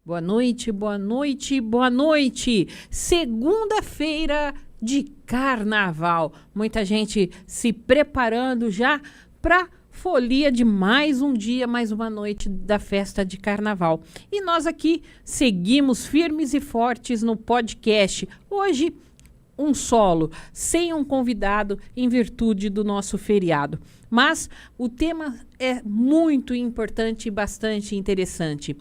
Boa noite, boa noite, boa noite. Segunda-feira de carnaval. Muita gente se preparando já para folia de mais um dia, mais uma noite da festa de carnaval. E nós aqui seguimos firmes e fortes no podcast. Hoje, um solo, sem um convidado, em virtude do nosso feriado. Mas o tema é muito importante e bastante interessante.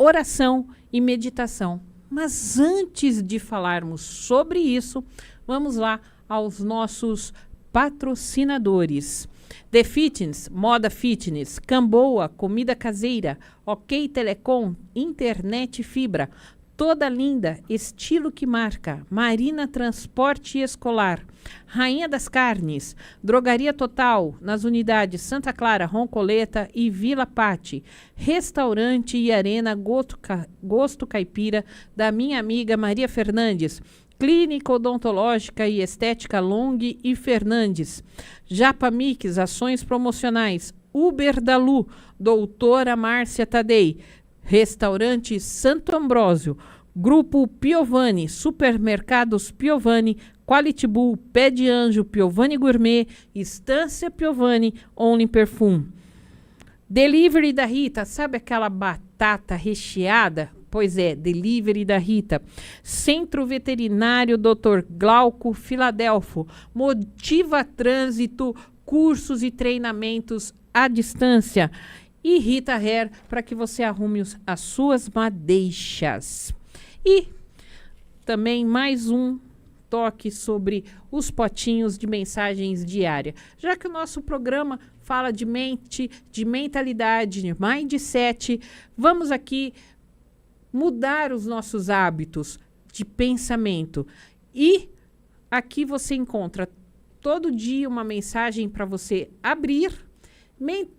Oração e meditação. Mas antes de falarmos sobre isso, vamos lá aos nossos patrocinadores. The Fitness, Moda Fitness, Camboa, Comida Caseira, OK Telecom, Internet Fibra, Toda Linda, Estilo que Marca, Marina Transporte Escolar, Rainha das Carnes, Drogaria Total, nas unidades Santa Clara, Roncoleta e Vila Patti, Restaurante e Arena Gosto Caipira, da minha amiga Maria Fernandes, Clínica Odontológica e Estética Long e Fernandes, Japa Mix, Ações Promocionais, Uber da Lu, Doutora Márcia Tadei, Restaurante Santo Ambrósio, Grupo Piovani, Supermercados Piovani, Quality Bull, Pé de Anjo, Piovani Gourmet, Estância Piovani, Only Perfume. Delivery da Rita, sabe aquela batata recheada? Pois é, Delivery da Rita. Centro Veterinário Dr. Glauco Filadelfo, Motiva Trânsito, cursos e treinamentos à distância. E Rita Hair, para que você arrume as suas madeixas. E também mais um toque sobre os potinhos de mensagens diárias. Já que o nosso programa fala de mente, de mentalidade, de mindset, vamos aqui mudar os nossos hábitos de pensamento. E aqui você encontra todo dia uma mensagem para você abrir,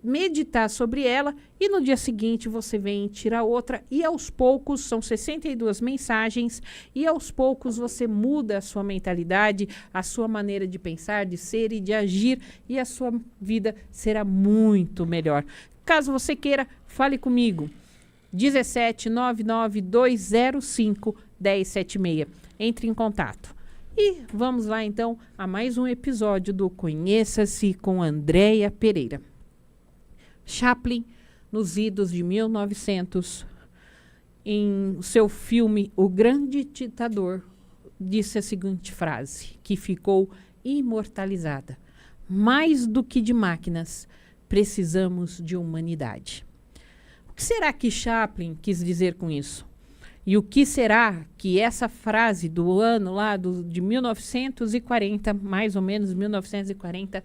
meditar sobre ela e no dia seguinte você vem tirar outra e aos poucos, são 62 mensagens e aos poucos você muda a sua mentalidade, a sua maneira de pensar, de ser e de agir e a sua vida será muito melhor. Caso você queira, fale comigo. 17992051076. Entre em contato. E vamos lá então a mais um episódio do Conheça-se com Andréia Pereira. Chaplin, nos idos de 1900, em seu filme O Grande Ditador, disse a seguinte frase, que ficou imortalizada: mais do que de máquinas, precisamos de humanidade. O que será que Chaplin quis dizer com isso? E o que será que essa frase do ano lá de 1940, mais ou menos 1940,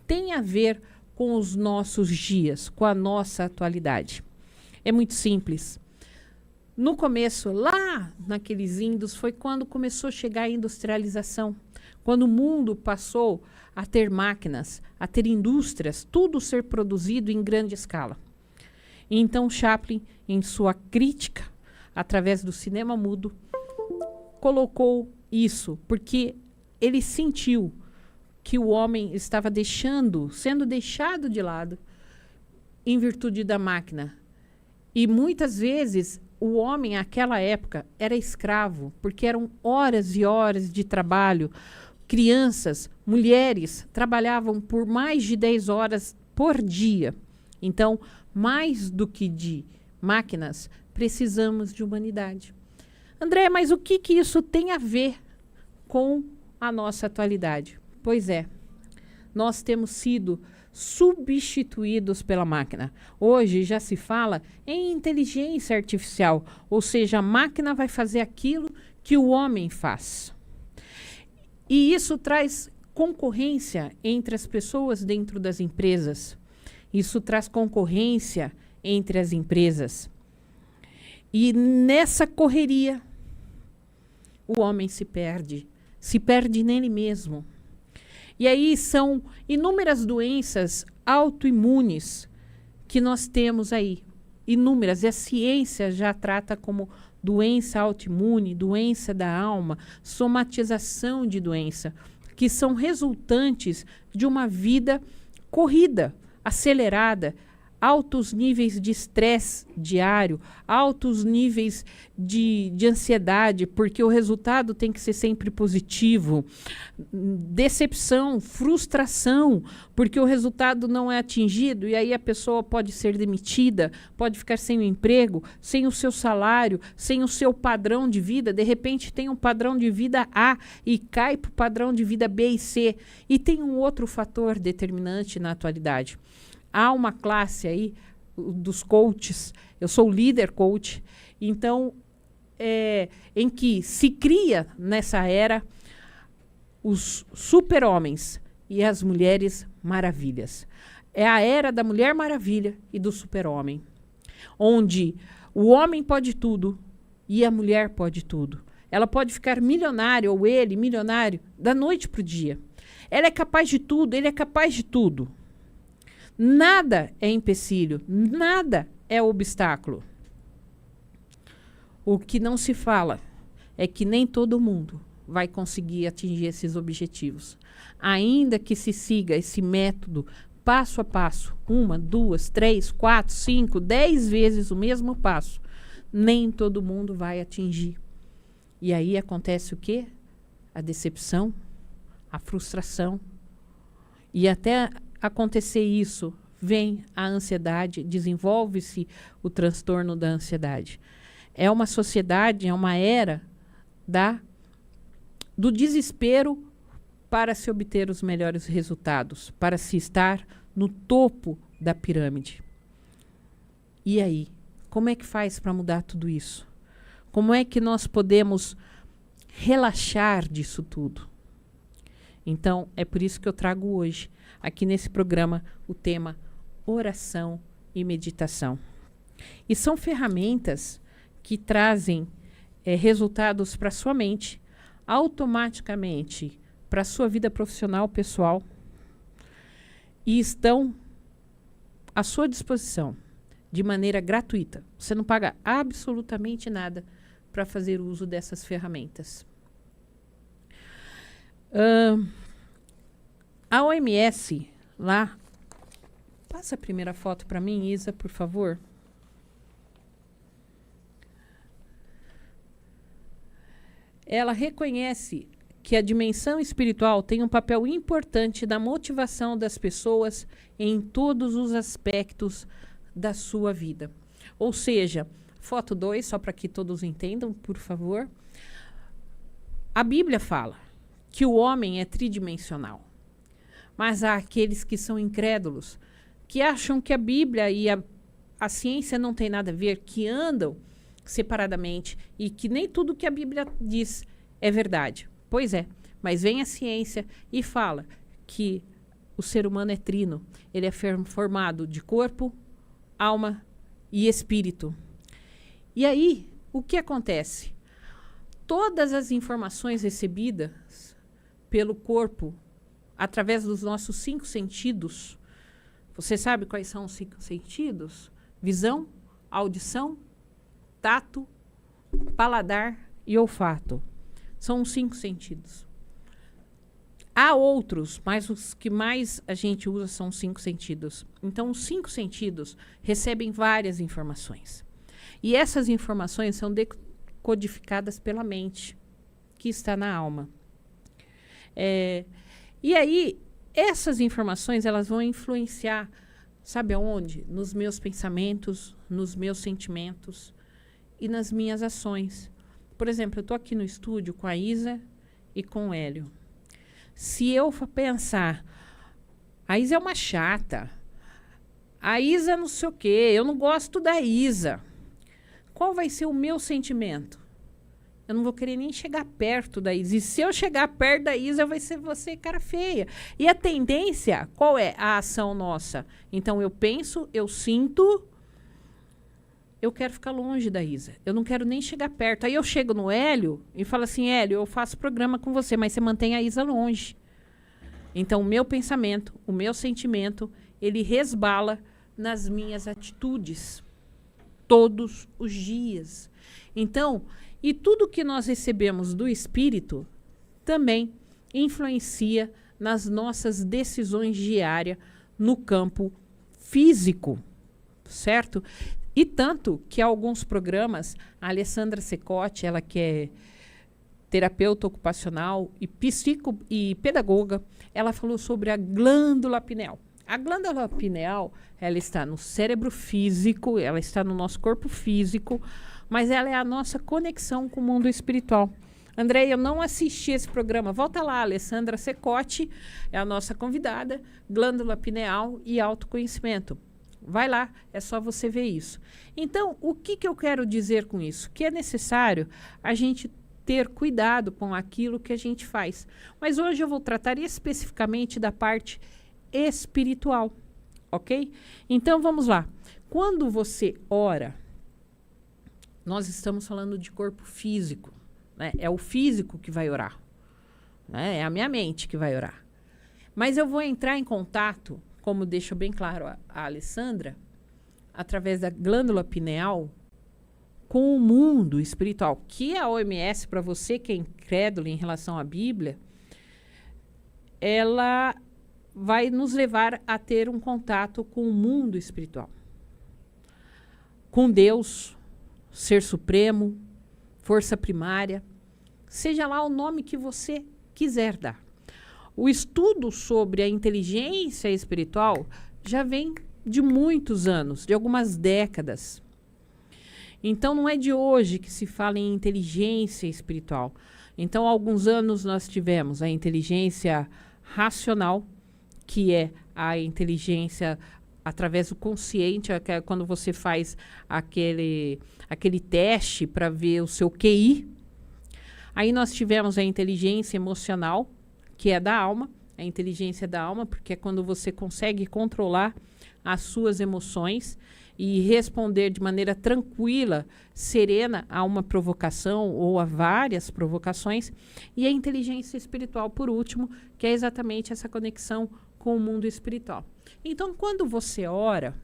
tem a ver com os nossos dias, com a nossa atualidade? É muito simples. No começo, lá naqueles índios, foi quando começou a chegar a industrialização, quando o mundo passou a ter máquinas, a ter indústrias, tudo ser produzido em grande escala. Então Chaplin, em sua crítica, através do cinema mudo, colocou isso, porque ele sentiu que o homem estava sendo deixado de lado em virtude da máquina. E muitas vezes o homem, naquela época, era escravo, porque eram horas e horas de trabalho. Crianças, mulheres trabalhavam por mais de 10 horas por dia. Então, mais do que de máquinas, precisamos de humanidade. André, mas o que isso tem a ver com a nossa atualidade? Pois é, nós temos sido substituídos pela máquina. Hoje já se fala em inteligência artificial, ou seja, a máquina vai fazer aquilo que o homem faz. E isso traz concorrência entre as pessoas dentro das empresas. Isso traz concorrência entre as empresas. E nessa correria, o homem se perde nele mesmo. E aí são inúmeras doenças autoimunes que nós temos aí. Inúmeras. E a ciência já trata como doença autoimune, doença da alma, somatização de doença, que são resultantes de uma vida corrida, acelerada, altos níveis de estresse diário, altos níveis de ansiedade, porque o resultado tem que ser sempre positivo, decepção, frustração, porque o resultado não é atingido, e aí a pessoa pode ser demitida, pode ficar sem o emprego, sem o seu salário, sem o seu padrão de vida, de repente tem um padrão de vida A e cai para o padrão de vida B e C. E tem um outro fator determinante na atualidade. Há uma classe aí dos coaches, eu sou líder coach, então, em que se cria nessa era os super-homens e as mulheres maravilhas. É a era da Mulher Maravilha e do super-homem, onde o homem pode tudo e a mulher pode tudo. Ela pode ficar milionária, ou ele milionário, da noite para o dia. Ela é capaz de tudo, ele é capaz de tudo. Nada é empecilho, nada é obstáculo. O que não se fala é que nem todo mundo vai conseguir atingir esses objetivos. Ainda que se siga esse método passo a passo, 1, 2, 3, 4, 5, 10 vezes o mesmo passo, nem todo mundo vai atingir. E aí acontece o quê? A decepção, a frustração. E até acontecer isso, vem a ansiedade, desenvolve-se o transtorno da ansiedade. É uma sociedade, é uma era do desespero para se obter os melhores resultados, para se estar no topo da pirâmide. E aí, como é que faz para mudar tudo isso? Como é que nós podemos relaxar disso tudo? Então, é por isso que eu trago hoje, aqui nesse programa, o tema oração e meditação. E são ferramentas que trazem resultados para a sua mente, automaticamente para a sua vida profissional, pessoal, e estão à sua disposição, de maneira gratuita. Você não paga absolutamente nada para fazer uso dessas ferramentas. A OMS, lá, passa a primeira foto para mim, Isa, por favor. Ela reconhece que a dimensão espiritual tem um papel importante na motivação das pessoas em todos os aspectos da sua vida. Ou seja, foto 2, só para que todos entendam, por favor. A Bíblia fala que o homem é tridimensional. Mas há aqueles que são incrédulos, que acham que a Bíblia e a ciência não tem nada a ver, que andam separadamente e que nem tudo que a Bíblia diz é verdade. Pois é, mas vem a ciência e fala que o ser humano é trino. Ele é formado de corpo, alma e espírito. E aí, o que acontece? Todas as informações recebidas pelo corpo, através dos nossos 5 sentidos, você sabe quais são os 5 sentidos? Visão, audição, tato, paladar e olfato. São os 5 sentidos. Há outros, mas os que mais a gente usa são os 5 sentidos. Então, os 5 sentidos recebem várias informações. E essas informações são decodificadas pela mente, que está na alma. E aí, essas informações, elas vão influenciar, sabe aonde? Nos meus pensamentos, nos meus sentimentos e nas minhas ações. Por exemplo, eu estou aqui no estúdio com a Isa e com o Hélio. Se eu for pensar, a Isa é uma chata, a Isa não sei o quê, eu não gosto da Isa, qual vai ser o meu sentimento? Eu não vou querer nem chegar perto da Isa. E se eu chegar perto da Isa, vai ser você cara feia. E a tendência, qual é a ação nossa? Então, eu penso, eu sinto, eu quero ficar longe da Isa. Eu não quero nem chegar perto. Aí eu chego no Hélio e falo assim, Hélio, eu faço programa com você, mas você mantém a Isa longe. Então, o meu pensamento, o meu sentimento, ele resbala nas minhas atitudes. Todos os dias. Então, e tudo que nós recebemos do Espírito também influencia nas nossas decisões diárias no campo físico. certo? E tanto que alguns programas, a Alessandra Secotti, ela que é terapeuta ocupacional e pedagoga, ela falou sobre a glândula pineal. A glândula pineal, ela está no cérebro físico, ela está no nosso corpo físico, mas ela é a nossa conexão com o mundo espiritual. André, eu não assisti esse programa. Volta lá, Alessandra Secotti é a nossa convidada, glândula pineal e autoconhecimento. Vai lá, é só você ver isso. Então, o que eu quero dizer com isso? Que é necessário a gente ter cuidado com aquilo que a gente faz. Mas hoje eu vou tratar especificamente da parte espiritual, ok? Então, vamos lá. Quando você ora, nós estamos falando de corpo físico, né? É o físico que vai orar, né? É a minha mente que vai orar. Mas eu vou entrar em contato, como deixou bem claro a Alessandra, através da glândula pineal, com o mundo espiritual, que a OMS, para você que é incrédulo em relação à Bíblia, ela vai nos levar a ter um contato com o mundo espiritual. Com Deus, Ser Supremo, Força Primária, seja lá o nome que você quiser dar. O estudo sobre a inteligência espiritual já vem de muitos anos, de algumas décadas. Então, não é de hoje que se fala em inteligência espiritual. Então, há alguns anos nós tivemos a inteligência racional, que é a inteligência através do consciente, que é quando você faz aquele teste para ver o seu QI. Aí nós tivemos a inteligência emocional, que é da alma, a inteligência da alma, porque é quando você consegue controlar as suas emoções e responder de maneira tranquila, serena a uma provocação ou a várias provocações. E a inteligência espiritual, por último, que é exatamente essa conexão com o mundo espiritual. Então, quando você ora,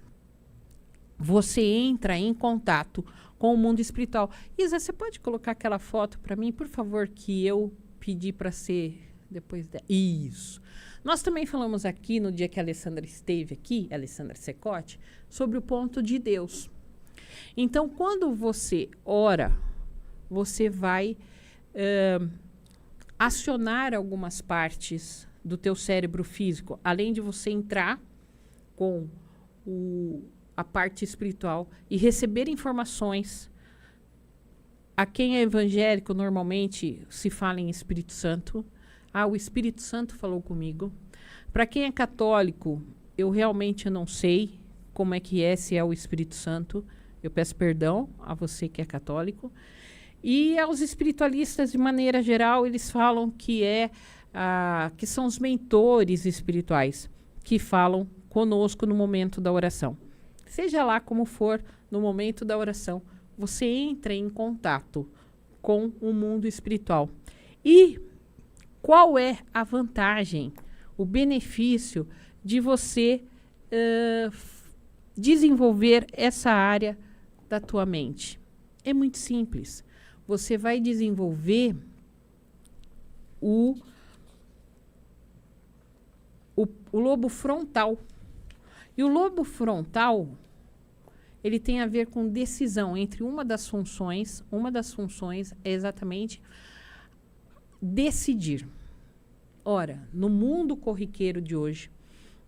você entra em contato com o mundo espiritual. Isa, você pode colocar aquela foto para mim, por favor, que eu pedi para ser depois dela? Isso. Nós também falamos aqui, no dia que a Alessandra esteve aqui, a Alessandra Secotti, sobre o ponto de Deus. Então, quando você ora, você vai acionar algumas partes do teu cérebro físico, além de você entrar com a parte espiritual e receber informações. A quem é evangélico, normalmente se fala em Espírito Santo. O Espírito Santo falou comigo. Para quem é católico, eu realmente não sei como é que é, se é o Espírito Santo. Eu peço perdão a você que é católico. E aos espiritualistas, de maneira geral, eles falam que que são os mentores espirituais que falam conosco no momento da oração. Seja lá como for, no momento da oração, você entra em contato com o mundo espiritual. E qual é a vantagem, o benefício de você desenvolver essa área da tua mente? É muito simples. Você vai desenvolver o lobo frontal. E o lobo frontal, ele tem a ver com decisão. Entre uma das funções é exatamente decidir. Ora, no mundo corriqueiro de hoje,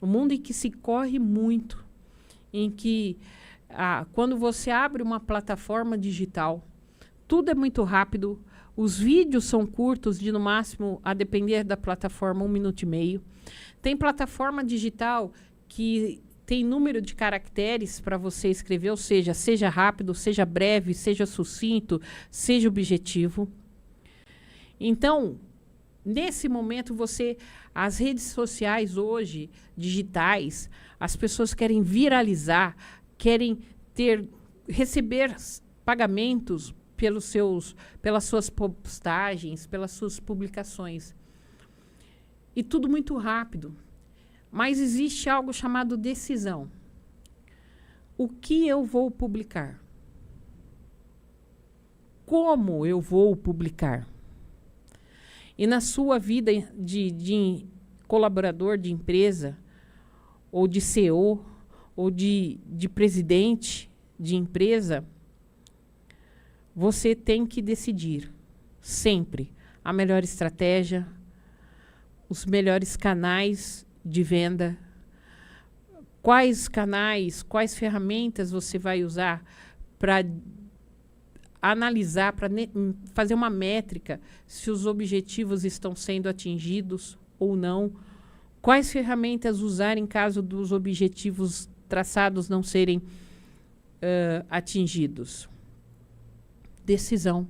no mundo em que se corre muito, em que quando você abre uma plataforma digital, tudo é muito rápido, os vídeos são curtos, de no máximo, a depender da plataforma, 1 minuto e meio. Tem plataforma digital que tem número de caracteres para você escrever, ou seja rápido, seja breve, seja sucinto, seja objetivo. Então, nesse momento, as redes sociais hoje, digitais, as pessoas querem viralizar, querem receber pagamentos pelas suas postagens, pelas suas publicações. E tudo muito rápido. Mas existe algo chamado decisão. O que eu vou publicar? Como eu vou publicar? E na sua vida de colaborador de empresa, ou de CEO, ou de presidente de empresa, você tem que decidir sempre a melhor estratégia, os melhores canais de venda, quais canais, quais ferramentas você vai usar para analisar, para fazer uma métrica se os objetivos estão sendo atingidos ou não, quais ferramentas usar em caso dos objetivos traçados não serem atingidos. Decisão.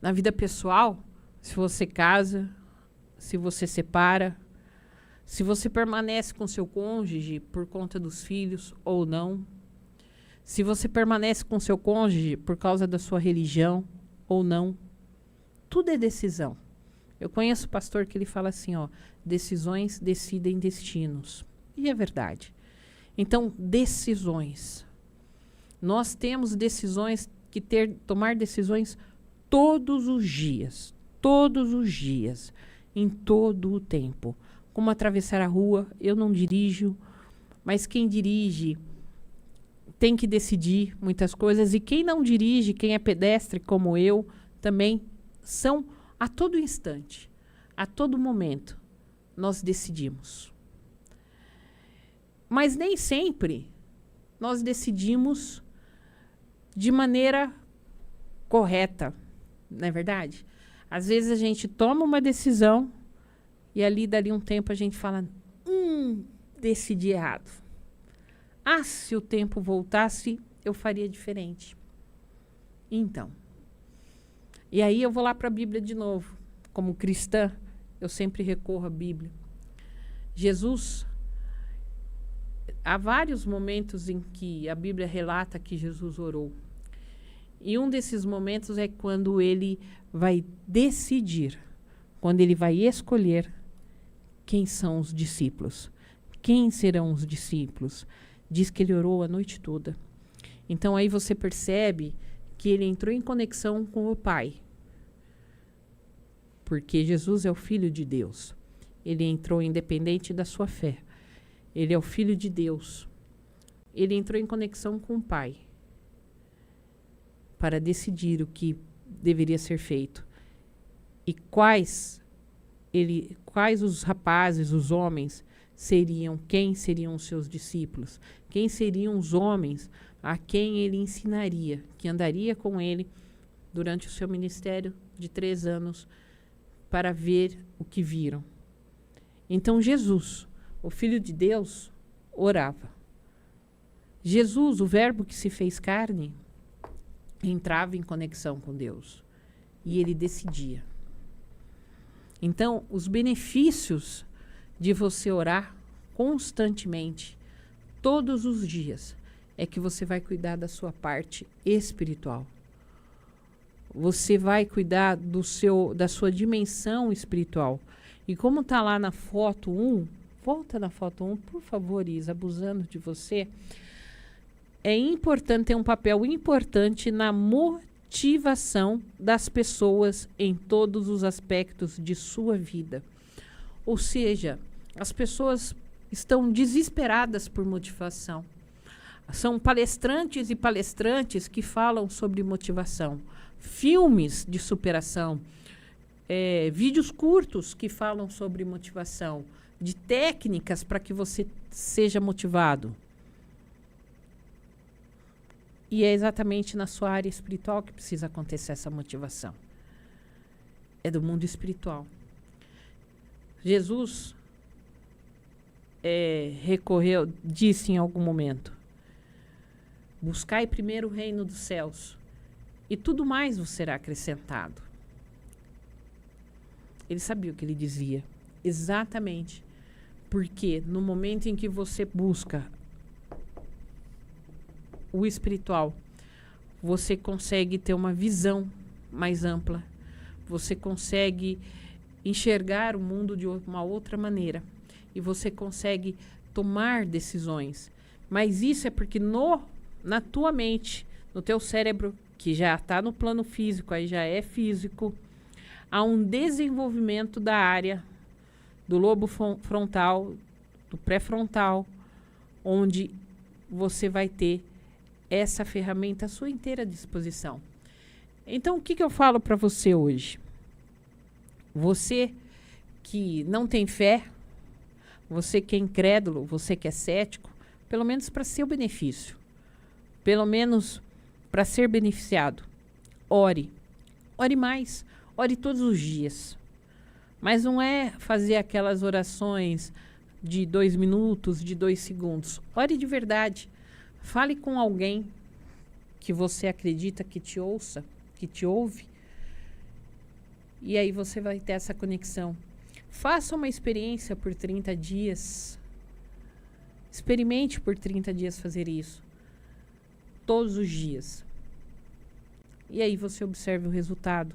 Na vida pessoal, se você casa, se você separa, se você permanece com seu cônjuge por conta dos filhos ou não, se você permanece com seu cônjuge por causa da sua religião ou não, tudo é decisão. Eu conheço pastor que ele fala assim, ó, decisões decidem destinos. E é verdade. Então, decisões. Nós temos decisões que tomar decisões todos os dias, em todo o tempo. Como atravessar a rua, eu não dirijo, mas quem dirige tem que decidir muitas coisas. E quem não dirige, quem é pedestre como eu, também são a todo instante, a todo momento, nós decidimos. Mas nem sempre nós decidimos de maneira correta, não é verdade? Às vezes a gente toma uma decisão e dali um tempo a gente fala, decidi errado. Ah, se o tempo voltasse, eu faria diferente. Então, e aí eu vou lá para a Bíblia de novo. Como cristã, eu sempre recorro à Bíblia. Jesus, há vários momentos em que a Bíblia relata que Jesus orou. E um desses momentos é quando ele vai decidir, quando ele vai escolher quem são os discípulos. Quem serão os discípulos? Diz que ele orou a noite toda. Então aí você percebe que ele entrou em conexão com o Pai. Porque Jesus é o Filho de Deus. Ele entrou independente da sua fé. Ele é o Filho de Deus. Ele entrou em conexão com o Pai para decidir o que deveria ser feito. E quais os rapazes, os homens, quem seriam os seus discípulos? Quem seriam os homens a quem ele ensinaria, que andaria com ele durante o seu ministério de 3 anos para ver o que viram? Então Jesus, o Filho de Deus, orava. Jesus, o Verbo que se fez carne, entrava em conexão com Deus e ele decidia. Então, os benefícios de você orar constantemente, todos os dias, é que você vai cuidar da sua parte espiritual. Você vai cuidar da sua dimensão espiritual. E como está lá na foto 1, volta na foto 1, por favor, Isa, abusando de você. É importante, tem um papel importante na motivação das pessoas em todos os aspectos de sua vida. Ou seja, as pessoas estão desesperadas por motivação. São palestrantes e palestrantes que falam sobre motivação. Filmes de superação. Vídeos curtos que falam sobre motivação. De técnicas para que você seja motivado. E é exatamente na sua área espiritual que precisa acontecer essa motivação. É do mundo espiritual. Jesus disse em algum momento: buscai primeiro o reino dos céus, e tudo mais vos será acrescentado. Ele sabia o que ele dizia. Exatamente. Porque no momento em que você busca o espiritual, você consegue ter uma visão mais ampla, você consegue enxergar o mundo de uma outra maneira e você consegue tomar decisões. Mas isso é porque na tua mente, no teu cérebro, que já está no plano físico, aí já é físico, há um desenvolvimento da área do lobo frontal, do pré-frontal, onde você vai ter essa ferramenta à sua inteira disposição. Então, o que eu falo para você hoje? Você que não tem fé, você que é incrédulo, você que é cético, pelo menos para seu benefício, pelo menos para ser beneficiado, ore. Ore mais, ore todos os dias. Mas não é fazer aquelas orações de 2 minutos, de 2 segundos. Ore de verdade. Fale com alguém que você acredita que te ouça, que te ouve. E aí você vai ter essa conexão. Faça uma experiência por 30 dias. Experimente por 30 dias fazer isso. Todos os dias. E aí você observe o resultado.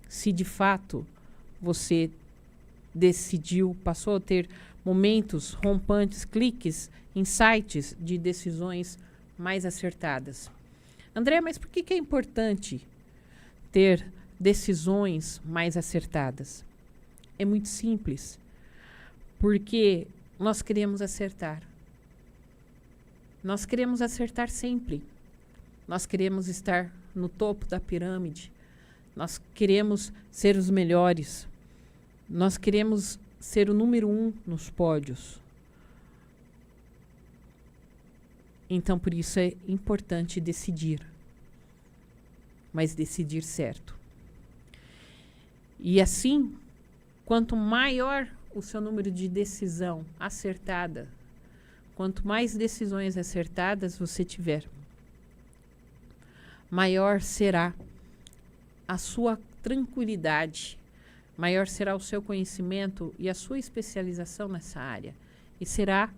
Se de fato você decidiu, passou a ter momentos rompantes, cliques, insights de decisões mais acertadas. André, mas por que é importante ter decisões mais acertadas? É muito simples. Porque nós queremos acertar. Nós queremos acertar sempre. Nós queremos estar no topo da pirâmide. Nós queremos ser os melhores. Nós queremos ser o número 1 nos pódios. Então, por isso é importante decidir. Mas decidir certo. E assim, quanto maior o seu número de decisão acertada, quanto mais decisões acertadas você tiver, maior será a sua tranquilidade, maior será o seu conhecimento e a sua especialização nessa área. E será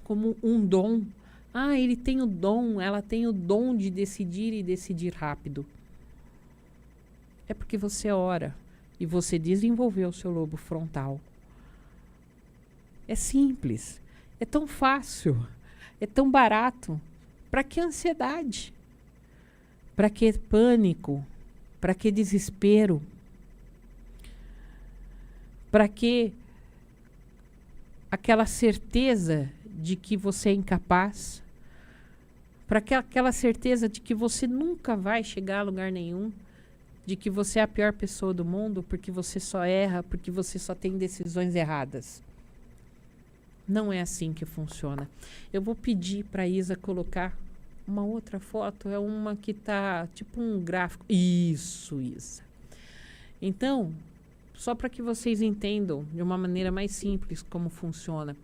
como um dom. Ah, ele tem o dom, ela tem o dom de decidir e decidir rápido. É porque você ora e você desenvolveu o seu lobo frontal. É simples, é tão fácil, é tão barato. Para que ansiedade? Para que pânico? Para que desespero? Para que aquela certeza de que você é incapaz? Para que aquela certeza de que você nunca vai chegar a lugar nenhum? De que você é a pior pessoa do mundo porque você só erra, porque você só tem decisões erradas? Não é assim que funciona. Eu vou pedir para a Isa colocar uma outra foto, é uma que está tipo um gráfico. Isso, Isa. Então, só para que vocês entendam de uma maneira mais simples como funciona.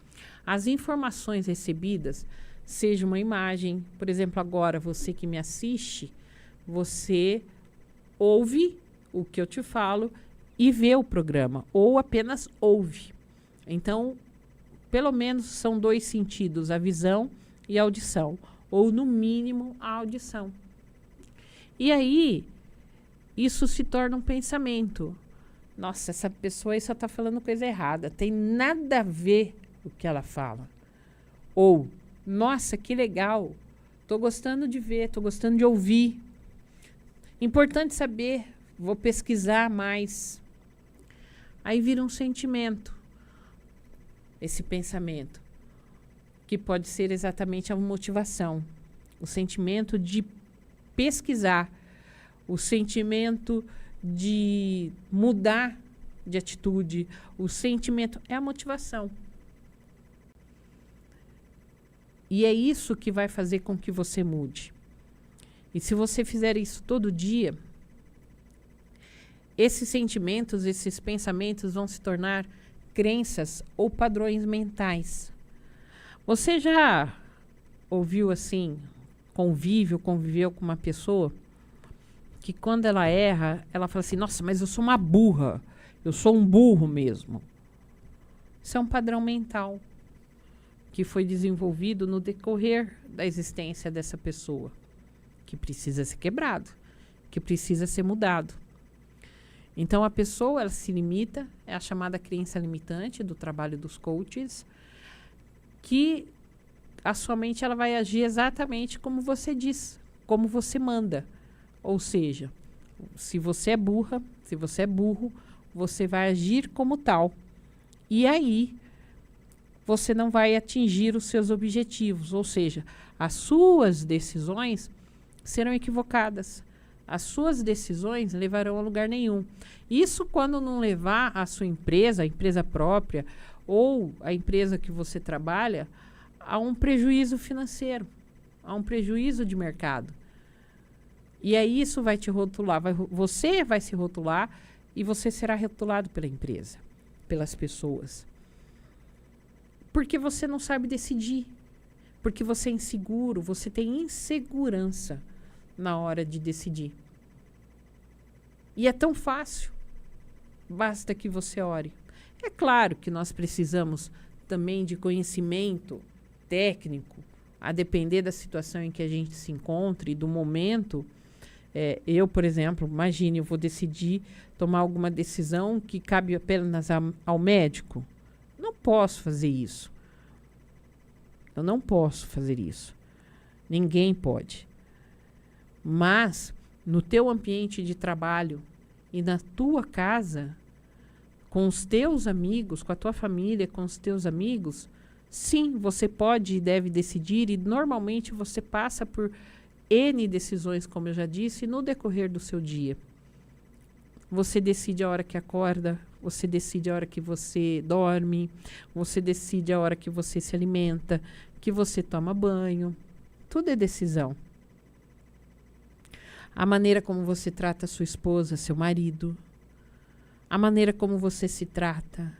As informações recebidas, seja uma imagem, por exemplo, agora você que me assiste, você ouve o que eu te falo e vê o programa, ou apenas ouve. Então, pelo menos são 2 sentidos, a visão e a audição, ou no mínimo a audição. E aí, isso se torna um pensamento. Nossa, essa pessoa aí só está falando coisa errada, tem nada a ver o que ela fala. Ou, nossa, que legal, estou gostando de ver, estou gostando de ouvir. Importante saber, vou pesquisar mais. Aí vira um sentimento, esse pensamento, que pode ser exatamente a motivação. O sentimento de pesquisar, o sentimento de mudar de atitude, o sentimento é a motivação. E é isso que vai fazer com que você mude. E se você fizer isso todo dia, esses sentimentos, esses pensamentos vão se tornar crenças ou padrões mentais. Você já ouviu assim, conviveu com uma pessoa que quando ela erra, ela fala assim, nossa, mas eu sou uma burra, eu sou um burro mesmo. Isso é um padrão mental que foi desenvolvido no decorrer da existência dessa pessoa, que precisa ser quebrado, que precisa ser mudado. Então a pessoa, ela se limita, é a chamada crença limitante do trabalho dos coaches, que a sua mente ela vai agir exatamente como você diz, como você manda. Ou seja, se você é burra, se você é burro, você vai agir como tal. E aí, você não vai atingir os seus objetivos. Ou seja, as suas decisões serão equivocadas. As suas decisões levarão a lugar nenhum. Isso quando não levar a sua empresa, a empresa própria, ou a empresa que você trabalha, a um prejuízo financeiro, a um prejuízo de mercado. E aí isso vai te rotular, você vai se rotular e você será rotulado pela empresa, pelas pessoas. Porque você não sabe decidir, porque você é inseguro, você tem insegurança na hora de decidir. E é tão fácil, basta que você ore. É claro que nós precisamos também de conhecimento técnico, a depender da situação em que a gente se encontre e do momento. Eu, por exemplo, imagine, eu vou decidir tomar alguma decisão que cabe apenas ao médico. Não posso fazer isso. Eu não posso fazer isso. Ninguém pode. Mas, no teu ambiente de trabalho e na tua casa, com os teus amigos, com a tua família, com os teus amigos, sim, você pode e deve decidir, e normalmente você passa por N decisões, como eu já disse, no decorrer do seu dia. Você decide a hora que acorda, você decide a hora que você dorme, você decide a hora que você se alimenta, que você toma banho. Tudo é decisão. A maneira como você trata sua esposa, seu marido, a maneira como você se trata,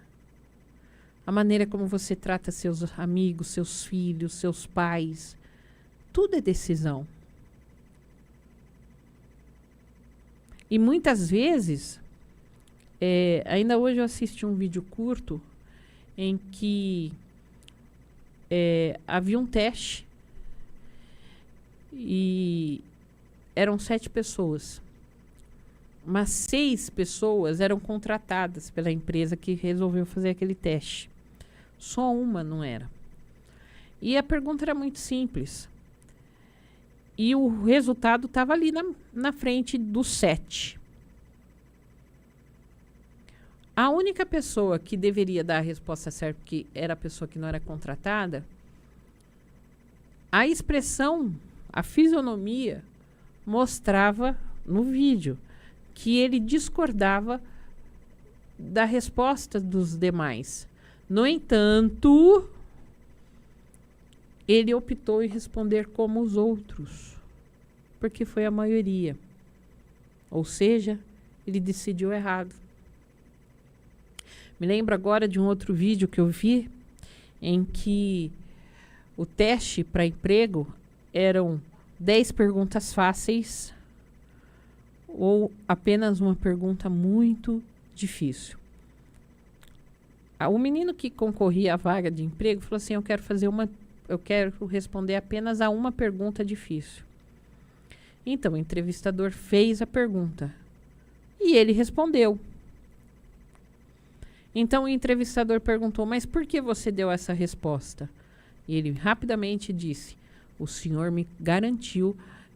a maneira como você trata seus amigos, seus filhos, seus pais, tudo é decisão. E muitas vezes, ainda hoje eu assisti um vídeo curto em que havia um teste e eram 7 pessoas. Mas 6 pessoas eram contratadas pela empresa que resolveu fazer aquele teste. Só uma não era. E a pergunta era muito simples. E o resultado estava ali na frente dos 7. A única pessoa que deveria dar a resposta certa, que era a pessoa que não era contratada, a expressão, a fisionomia, mostrava no vídeo que ele discordava da resposta dos demais. No entanto, ele optou em responder como os outros, porque foi a maioria. Ou seja, ele decidiu errado. Me lembro agora de um outro vídeo que eu vi, em que o teste para emprego eram 10 perguntas fáceis ou apenas uma pergunta muito difícil. O menino que concorria à vaga de emprego falou assim: eu quero responder apenas a uma pergunta difícil. Então, o entrevistador fez a pergunta e ele respondeu. Então, o entrevistador perguntou: mas por que você deu essa resposta? E ele rapidamente disse: o senhor me garantiu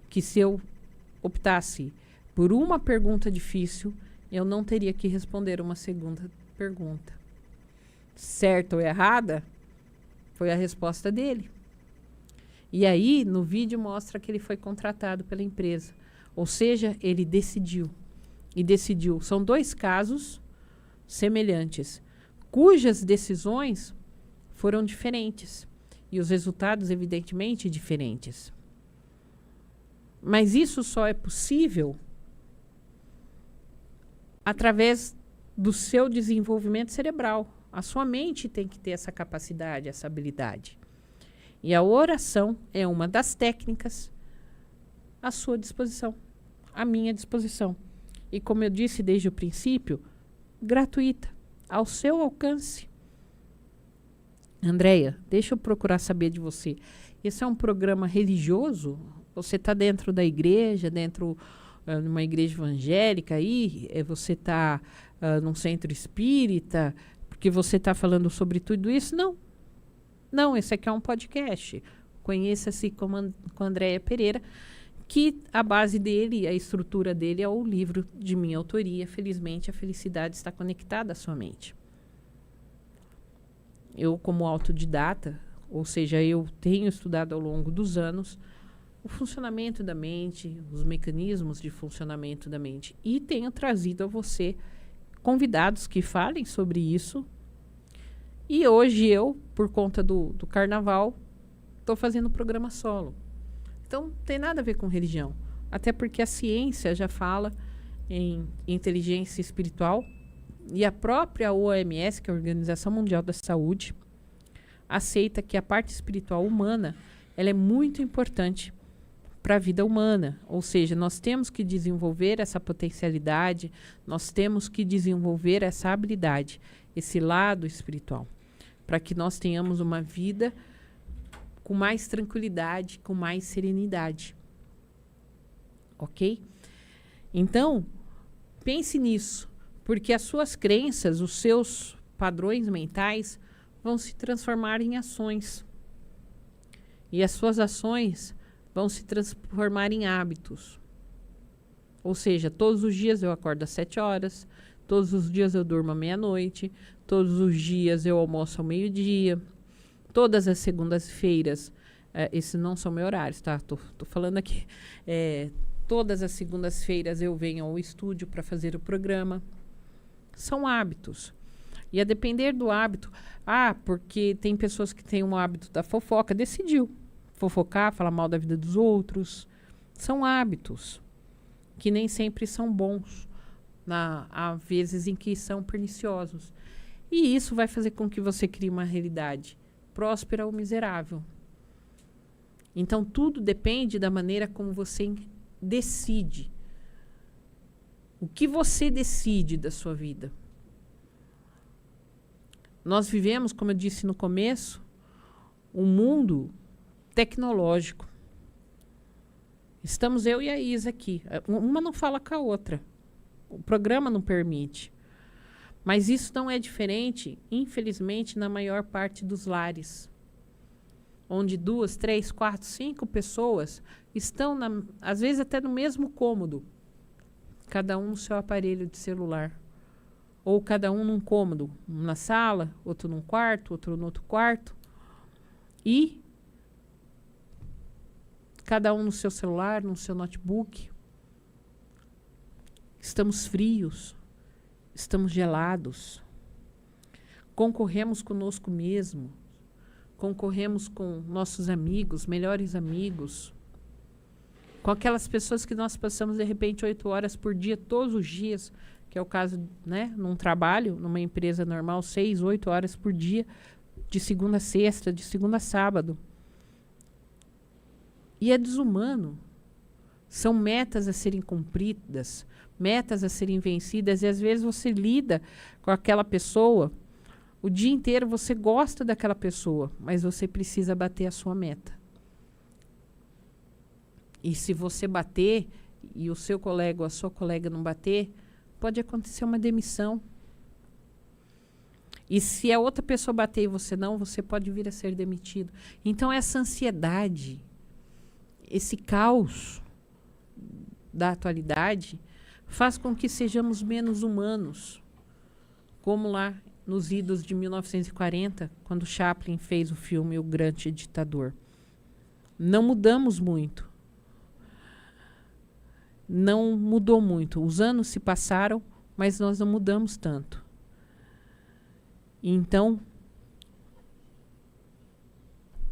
que se eu optasse por uma pergunta difícil, eu não teria que responder uma segunda pergunta. Certa ou errada, foi a resposta dele. E aí, no vídeo, mostra que ele foi contratado pela empresa. Ou seja, ele decidiu. E decidiu. São 2 casos semelhantes, cujas decisões foram diferentes. E os resultados, evidentemente, diferentes. Mas isso só é possível através do seu desenvolvimento cerebral. A sua mente tem que ter essa capacidade, essa habilidade. E a oração é uma das técnicas à sua disposição, à minha disposição. E como eu disse desde o princípio, gratuita, ao seu alcance. Andréia, deixa eu procurar saber de você. Esse é um programa religioso? Você está dentro da igreja, dentro de uma igreja evangélica aí? Você está num centro espírita? Porque você está falando sobre tudo isso? Não. Não, esse aqui é um podcast. Conheça-se com Andréia Pereira, que a base dele, a estrutura dele é o livro de minha autoria. Felizmente, a felicidade está conectada à sua mente. Eu, como autodidata, ou seja, eu tenho estudado ao longo dos anos o funcionamento da mente, os mecanismos de funcionamento da mente. E tenho trazido a você convidados que falem sobre isso. E hoje eu, por conta do carnaval, estou fazendo o programa solo. Então, não tem nada a ver com religião. Até porque a ciência já fala em inteligência espiritual. E a própria OMS, que é a Organização Mundial da Saúde, aceita que a parte espiritual humana ela é muito importante para a vida humana. Ou seja, nós temos que desenvolver essa potencialidade, nós temos que desenvolver essa habilidade, esse lado espiritual, para que nós tenhamos uma vida com mais tranquilidade, com mais serenidade. Ok? Então, pense nisso, porque as suas crenças, os seus padrões mentais vão se transformar em ações. E as suas ações vão se transformar em hábitos. Ou seja, todos os dias eu acordo às 7 horas, todos os dias eu durmo à meia-noite, todos os dias eu almoço ao meio-dia, todas as segundas-feiras, esses não são meus horários, tá? Tô falando aqui. Todas as segundas-feiras eu venho ao estúdio para fazer o programa. São hábitos. E a depender do hábito, porque tem pessoas que têm um hábito da fofoca, decidiu fofocar, falar mal da vida dos outros. São hábitos que nem sempre são bons. Há vezes em que são perniciosos. E isso vai fazer com que você crie uma realidade próspera ou miserável. Então, tudo depende da maneira como você decide. O que você decide da sua vida? Nós vivemos, como eu disse no começo, um mundo tecnológico. Estamos eu e a Isa aqui. Uma não fala com a outra. O programa não permite. Mas isso não é diferente, infelizmente, na maior parte dos lares. Onde 2, 3, 4, 5 pessoas estão, às vezes até no mesmo cômodo. Cada um no seu aparelho de celular. Ou cada um num cômodo, um na sala, outro num quarto, outro no outro quarto. E cada um no seu celular, no seu notebook. Estamos frios, estamos gelados. Concorremos conosco mesmo. Concorremos com nossos amigos, melhores amigos. Com aquelas pessoas que nós passamos, de repente, 8 horas por dia, todos os dias, que é o caso, né, num trabalho, numa empresa normal, 6, 8 horas por dia, de segunda a sexta, de segunda a sábado. E é desumano. São metas a serem cumpridas, metas a serem vencidas, e às vezes você lida com aquela pessoa, o dia inteiro você gosta daquela pessoa, mas você precisa bater a sua meta. E se você bater, e o seu colega ou a sua colega não bater, pode acontecer uma demissão. E se a outra pessoa bater e você não, você pode vir a ser demitido. Então, essa ansiedade, esse caos da atualidade, faz com que sejamos menos humanos. Como lá nos idos de 1940, quando Chaplin fez o filme O Grande Ditador. Não mudamos muito. Não mudou muito. Os anos se passaram, mas nós não mudamos tanto. Então,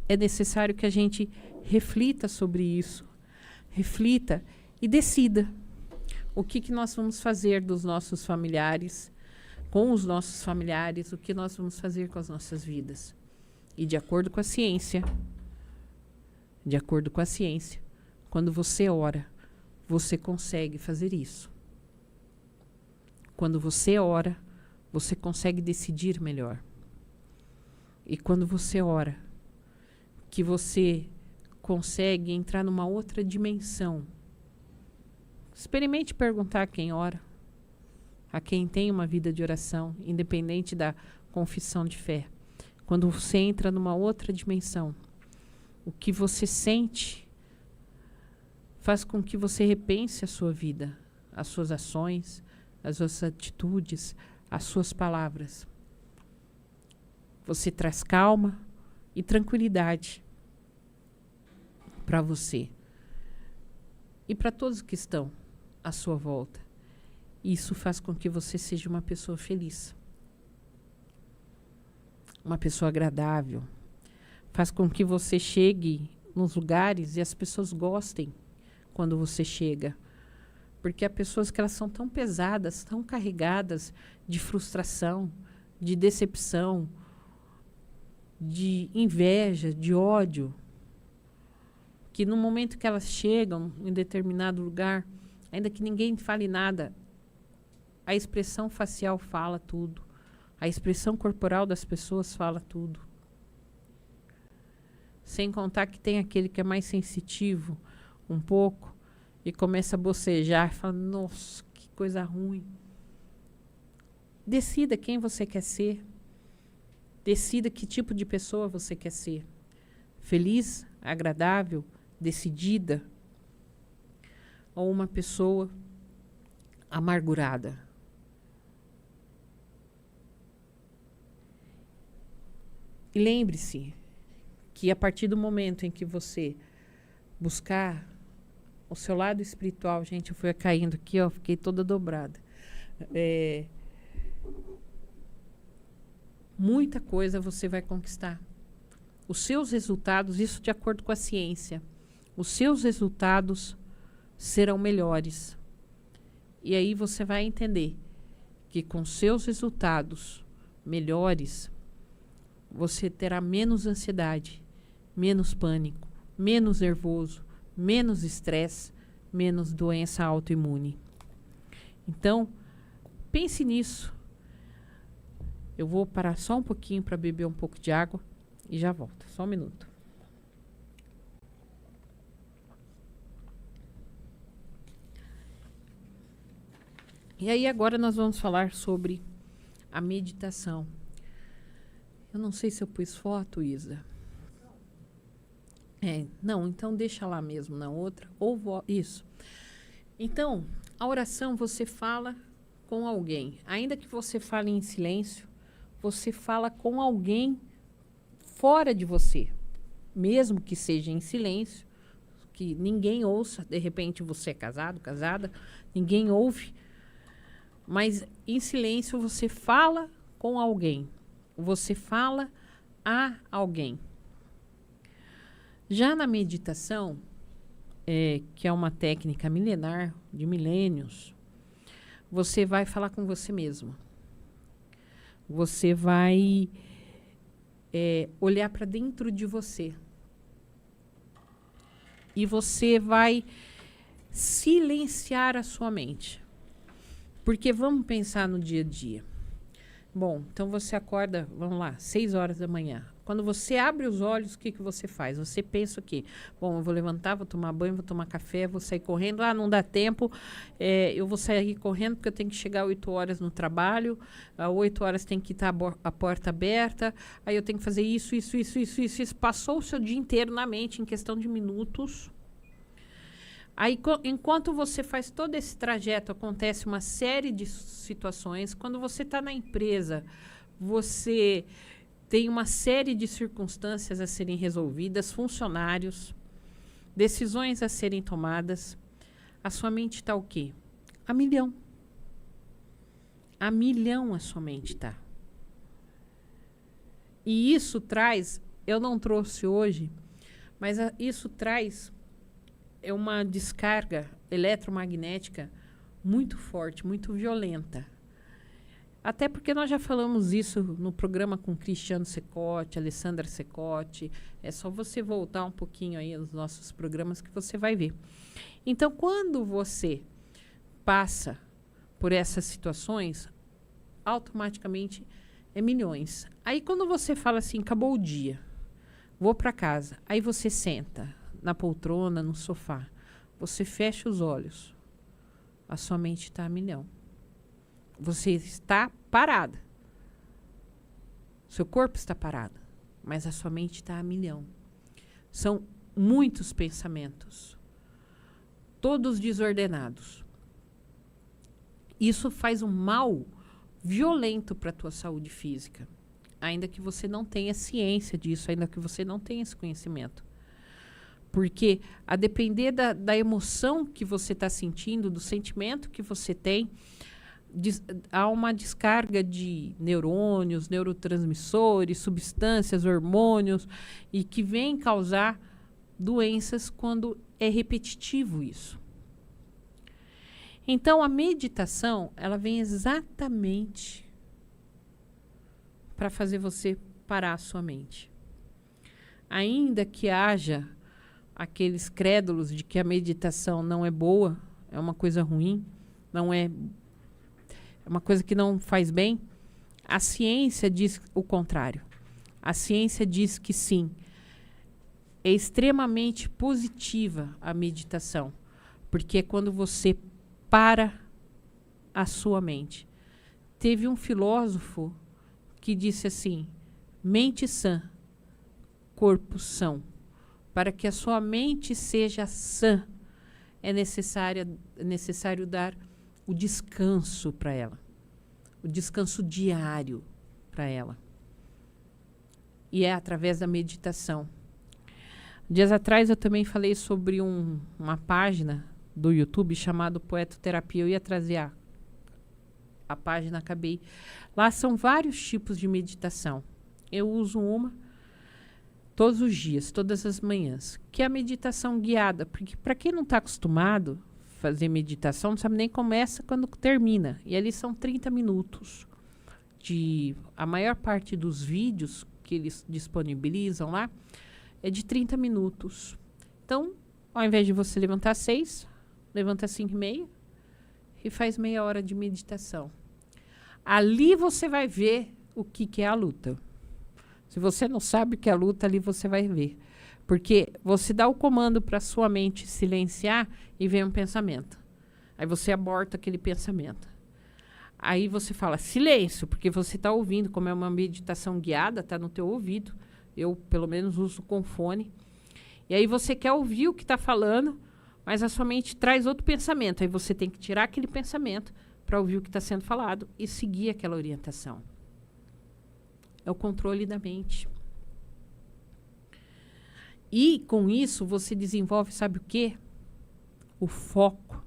é necessário que a gente reflita sobre isso. Reflita e decida o que nós vamos fazer dos nossos familiares, com os nossos familiares, o que nós vamos fazer com as nossas vidas. E de acordo com a ciência, quando você ora, você consegue fazer isso. Quando você ora, você consegue decidir melhor. E quando você ora, que você consegue entrar numa outra dimensão. Experimente perguntar a quem ora, a quem tem uma vida de oração, independente da confissão de fé. Quando você entra numa outra dimensão, o que você sente faz com que você repense a sua vida, as suas ações, as suas atitudes, as suas palavras. Você traz calma e tranquilidade para você e para todos que estão à sua volta. Isso faz com que você seja uma pessoa feliz, uma pessoa agradável. Faz com que você chegue nos lugares e as pessoas gostem quando você chega. Porque há pessoas que elas são tão pesadas, tão carregadas de frustração, de decepção, de inveja, de ódio, que no momento que elas chegam em determinado lugar, ainda que ninguém fale nada, a expressão facial fala tudo. A expressão corporal das pessoas fala tudo. Sem contar que tem aquele que é mais sensitivo, um pouco, e começa a bocejar e fala, nossa, que coisa ruim. Decida quem você quer ser. Decida que tipo de pessoa você quer ser. Feliz, agradável, decidida, ou uma pessoa amargurada. E lembre-se que a partir do momento em que você buscar o seu lado espiritual, gente, eu fui caindo aqui, ó, fiquei toda dobrada. Muita coisa você vai conquistar. Os seus resultados, isso de acordo com a ciência, os seus resultados serão melhores. E aí você vai entender que com seus resultados melhores, você terá menos ansiedade, menos pânico, menos nervoso, menos estresse, menos doença autoimune. Então, pense nisso. Eu vou parar só um pouquinho para beber um pouco de água e já volto. Só um minuto. E aí agora nós vamos falar sobre a meditação. Eu não sei se eu pus foto, Isa. Não, então deixa lá mesmo na outra. Isso. Então, a oração você fala com alguém. Ainda que você fale em silêncio, você fala com alguém fora de você. Mesmo que seja em silêncio, que ninguém ouça. De repente você é casado, casada, ninguém ouve. Mas em silêncio você fala com alguém. Você fala a alguém. Já na meditação, que é uma técnica milenar, de milênios, você vai falar com você mesmo. Você vai olhar para dentro de você. E você vai silenciar a sua mente. Porque vamos pensar no dia a dia. Bom, então você acorda, vamos lá, 6 horas da manhã. Quando você abre os olhos, o que você faz? Você pensa o quê? Bom, eu vou levantar, vou tomar banho, vou tomar café, vou sair correndo. Ah, não dá tempo, eu vou sair correndo porque eu tenho que chegar 8 horas no trabalho. 8 horas tem que estar a porta aberta. Aí eu tenho que fazer isso. Passou o seu dia inteiro na mente em questão de minutos. Aí, enquanto você faz todo esse trajeto, acontece uma série de situações. Quando você está na empresa, você tem uma série de circunstâncias a serem resolvidas, funcionários, decisões a serem tomadas. A sua mente está o quê? A milhão. A milhão a sua mente está. E isso traz, eu não trouxe hoje, mas isso traz uma descarga eletromagnética muito forte, muito violenta. Até porque nós já falamos isso no programa com Cristiano Secotti, Alessandra Secotti. É só você voltar um pouquinho aí nos nossos programas que você vai ver. Então, quando você passa por essas situações, automaticamente é milhões. Aí, quando você fala assim, acabou o dia, vou para casa. Aí você senta na poltrona, no sofá. Você fecha os olhos. A sua mente está a milhão. Você está parada. Seu corpo está parado. Mas a sua mente está a milhão. São muitos pensamentos. Todos desordenados. Isso faz um mal violento para a tua saúde física. ainda que você não tenha ciência disso, ainda que você não tenha esse conhecimento. Porque, a depender da emoção que você está sentindo, do sentimento que você tem, há uma descarga de neurônios, neurotransmissores, substâncias, hormônios, e que vem causar doenças quando é repetitivo isso. Então, a meditação, ela vem exatamente para fazer você parar a sua mente. Ainda que haja aqueles crédulos de que a meditação não é boa, é uma coisa ruim, não é uma coisa que não faz bem, a ciência diz o contrário. A ciência diz que sim, é extremamente positiva a meditação, porque é quando você para a sua mente. Teve um filósofo que disse assim: mente sã, corpo são. Para que a sua mente seja sã, é necessário dar o descanso para ela, o descanso diário para ela. E é através da meditação. Dias atrás eu também falei sobre uma página do YouTube chamado Poetoterapia. Eu ia trazer a página, acabei. Lá são vários tipos de meditação. Eu uso uma todos os dias, todas as manhãs, que é a meditação guiada. Porque para quem não está acostumado a fazer meditação, não sabe nem começa quando termina. E ali são 30 minutos. A maior parte dos vídeos que eles disponibilizam lá é de 30 minutos. Então, ao invés de você levantar às 6, levanta às 5h30 e faz meia hora de meditação. Ali você vai ver o que é a luta. Se você não sabe o que é a luta, ali você vai ver. Porque você dá o comando para sua mente silenciar e vem um pensamento. Aí você aborta aquele pensamento. Aí você fala silêncio, porque você está ouvindo, como é uma meditação guiada, está no teu ouvido. Eu, pelo menos, uso com fone. E aí você quer ouvir o que está falando, mas a sua mente traz outro pensamento. Aí você tem que tirar aquele pensamento para ouvir o que está sendo falado e seguir aquela orientação. É o controle da mente. E, com isso, você desenvolve, sabe o quê? O foco.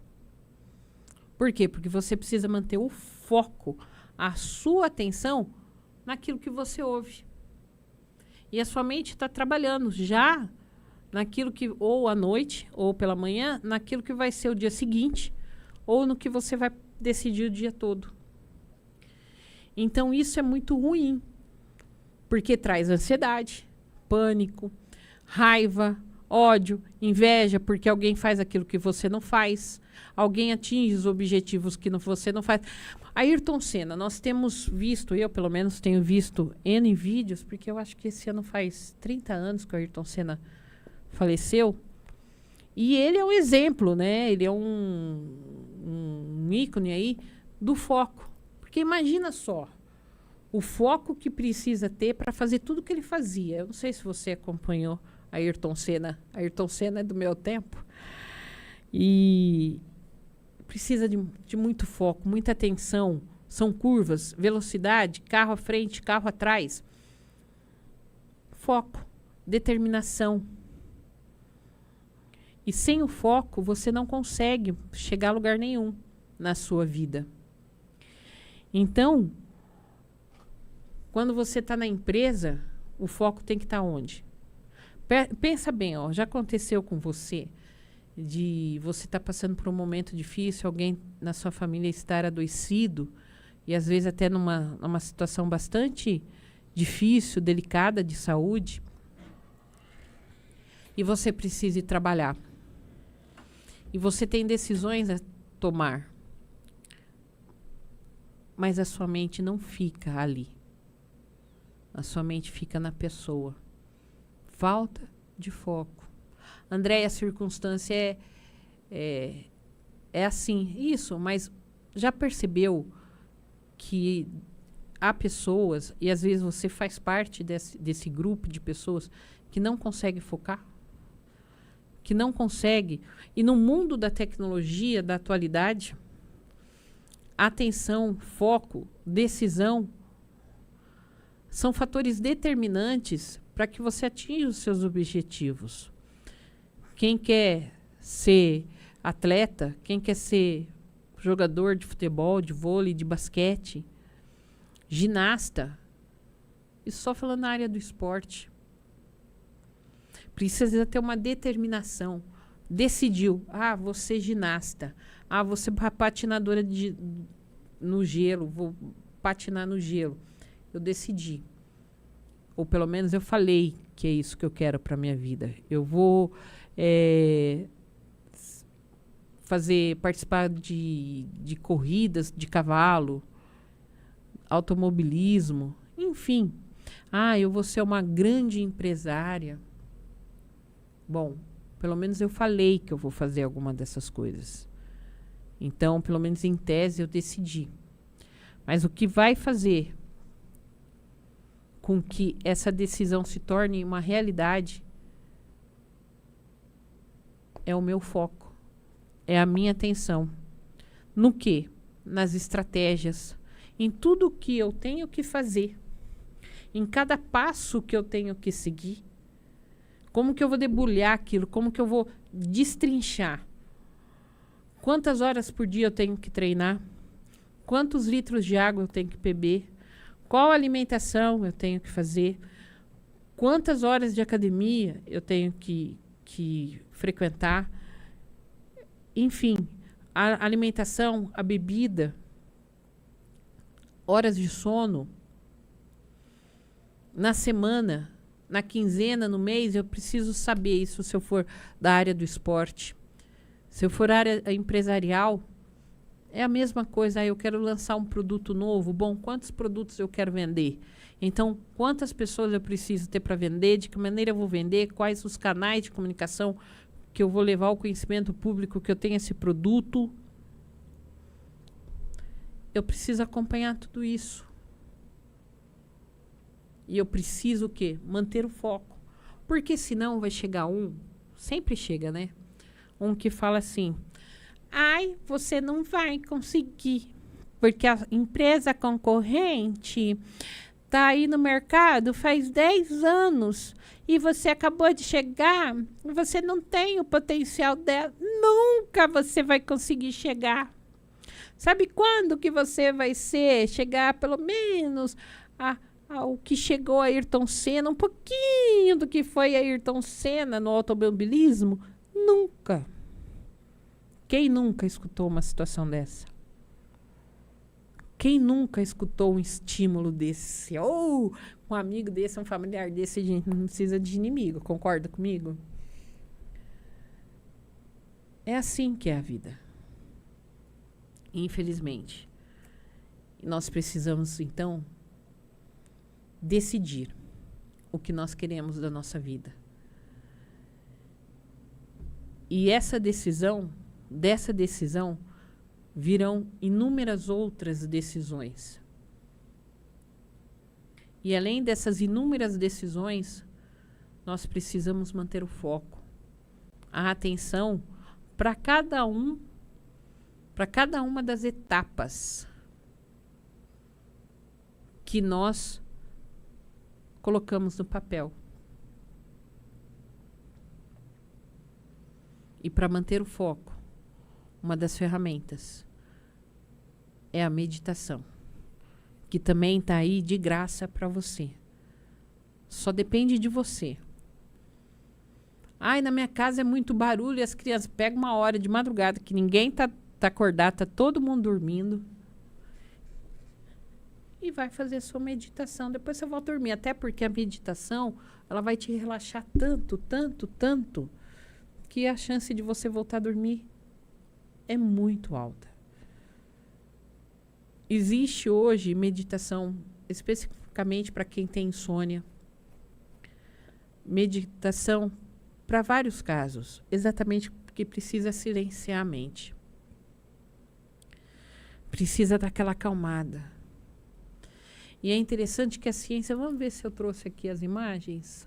Por quê? Porque você precisa manter o foco, a sua atenção naquilo que você ouve. E a sua mente está trabalhando já naquilo que, ou à noite, ou pela manhã, naquilo que vai ser o dia seguinte, ou no que você vai decidir o dia todo. Então, isso é muito ruim. Porque traz ansiedade, pânico, raiva, ódio, inveja, porque alguém faz aquilo que você não faz. Alguém atinge os objetivos que você não faz. Ayrton Senna, nós temos visto, eu pelo menos tenho visto N vídeos, porque eu acho que esse ano faz 30 anos que o Ayrton Senna faleceu. E ele é um exemplo, né? Ele é um ícone aí do foco. Porque imagina só, o foco que precisa ter para fazer tudo o que ele fazia. Eu não sei se você acompanhou Ayrton Senna. Ayrton Senna é do meu tempo. E precisa de muito foco, muita atenção. São curvas, velocidade, carro à frente, carro atrás. Foco, determinação. E sem o foco, você não consegue chegar a lugar nenhum na sua vida. Então, quando você está na empresa, o foco tem que estar onde? Pensa bem, ó, já aconteceu com você de você estar passando por um momento difícil, alguém na sua família estar adoecido, e às vezes até numa situação bastante difícil, delicada de saúde, e você precisa ir trabalhar. E você tem decisões a tomar, mas a sua mente não fica ali. A sua mente fica na pessoa. Falta de foco. André, a circunstância é assim. Isso, mas já percebeu que há pessoas, e às vezes você faz parte desse grupo de pessoas que não consegue focar? Que não consegue. E no mundo da tecnologia, da atualidade, atenção, foco, decisão são fatores determinantes para que você atinja os seus objetivos. Quem quer ser atleta, quem quer ser jogador de futebol, de vôlei, de basquete, ginasta, isso só falando na área do esporte, precisa ter uma determinação. Decidiu, vou ser ginasta, vou ser patinadora no gelo, vou patinar no gelo. Eu decidi. Ou pelo menos eu falei que é isso que eu quero para minha vida. Eu vou participar de corridas de cavalo, automobilismo, enfim. Eu vou ser uma grande empresária. Bom, pelo menos eu falei que eu vou fazer alguma dessas coisas. Então, pelo menos em tese, eu decidi. Mas o que vai fazer com que essa decisão se torne uma realidade é o meu foco, é a minha atenção. No quê? Nas estratégias, em tudo que eu tenho que fazer, em cada passo que eu tenho que seguir. Como que eu vou debulhar aquilo? Como que eu vou destrinchar? Quantas horas por dia eu tenho que treinar? Quantos litros de água eu tenho que beber? Qual alimentação eu tenho que fazer? Quantas horas de academia eu tenho que frequentar? Enfim, a alimentação, a bebida, horas de sono. Na semana, na quinzena, no mês, eu preciso saber isso se eu for da área do esporte. Se eu for área empresarial, é a mesma coisa. Eu quero lançar um produto novo. Bom, quantos produtos eu quero vender? Então, quantas pessoas eu preciso ter para vender? De que maneira eu vou vender? Quais os canais de comunicação que eu vou levar ao conhecimento público que eu tenho esse produto? Eu preciso acompanhar tudo isso. E eu preciso o quê? Manter o foco. Porque senão vai chegar sempre chega, né? Um que fala assim, você não vai conseguir, porque a empresa concorrente está aí no mercado faz 10 anos e você acabou de chegar, você não tem o potencial dela, nunca você vai conseguir chegar. Sabe quando que você vai chegar pelo menos ao que chegou a Ayrton Senna, um pouquinho do que foi Ayrton Senna no automobilismo? Nunca. Quem nunca escutou uma situação dessa? Quem nunca escutou um estímulo desse? Ou um amigo desse, um familiar desse, a gente não precisa de inimigo, concorda comigo? É assim que é a vida. Infelizmente. E nós precisamos, então, decidir o que nós queremos da nossa vida. E dessa decisão, virão inúmeras outras decisões. E além dessas inúmeras decisões, nós precisamos manter o foco, a atenção para cada uma das etapas que nós colocamos no papel. E para manter o foco, uma das ferramentas é a meditação, que também está aí de graça para você. Só depende de você. Na minha casa é muito barulho e as crianças pegam uma hora de madrugada que ninguém tá acordado, tá todo mundo dormindo. E vai fazer a sua meditação. Depois você volta a dormir. Até porque a meditação, ela vai te relaxar tanto, tanto, tanto, que a chance de você voltar a dormir é muito alta. Existe hoje meditação especificamente para quem tem insônia. Meditação para vários casos, exatamente porque precisa silenciar a mente. Precisa daquela acalmada. E é interessante que a ciência... Vamos ver se eu trouxe aqui as imagens.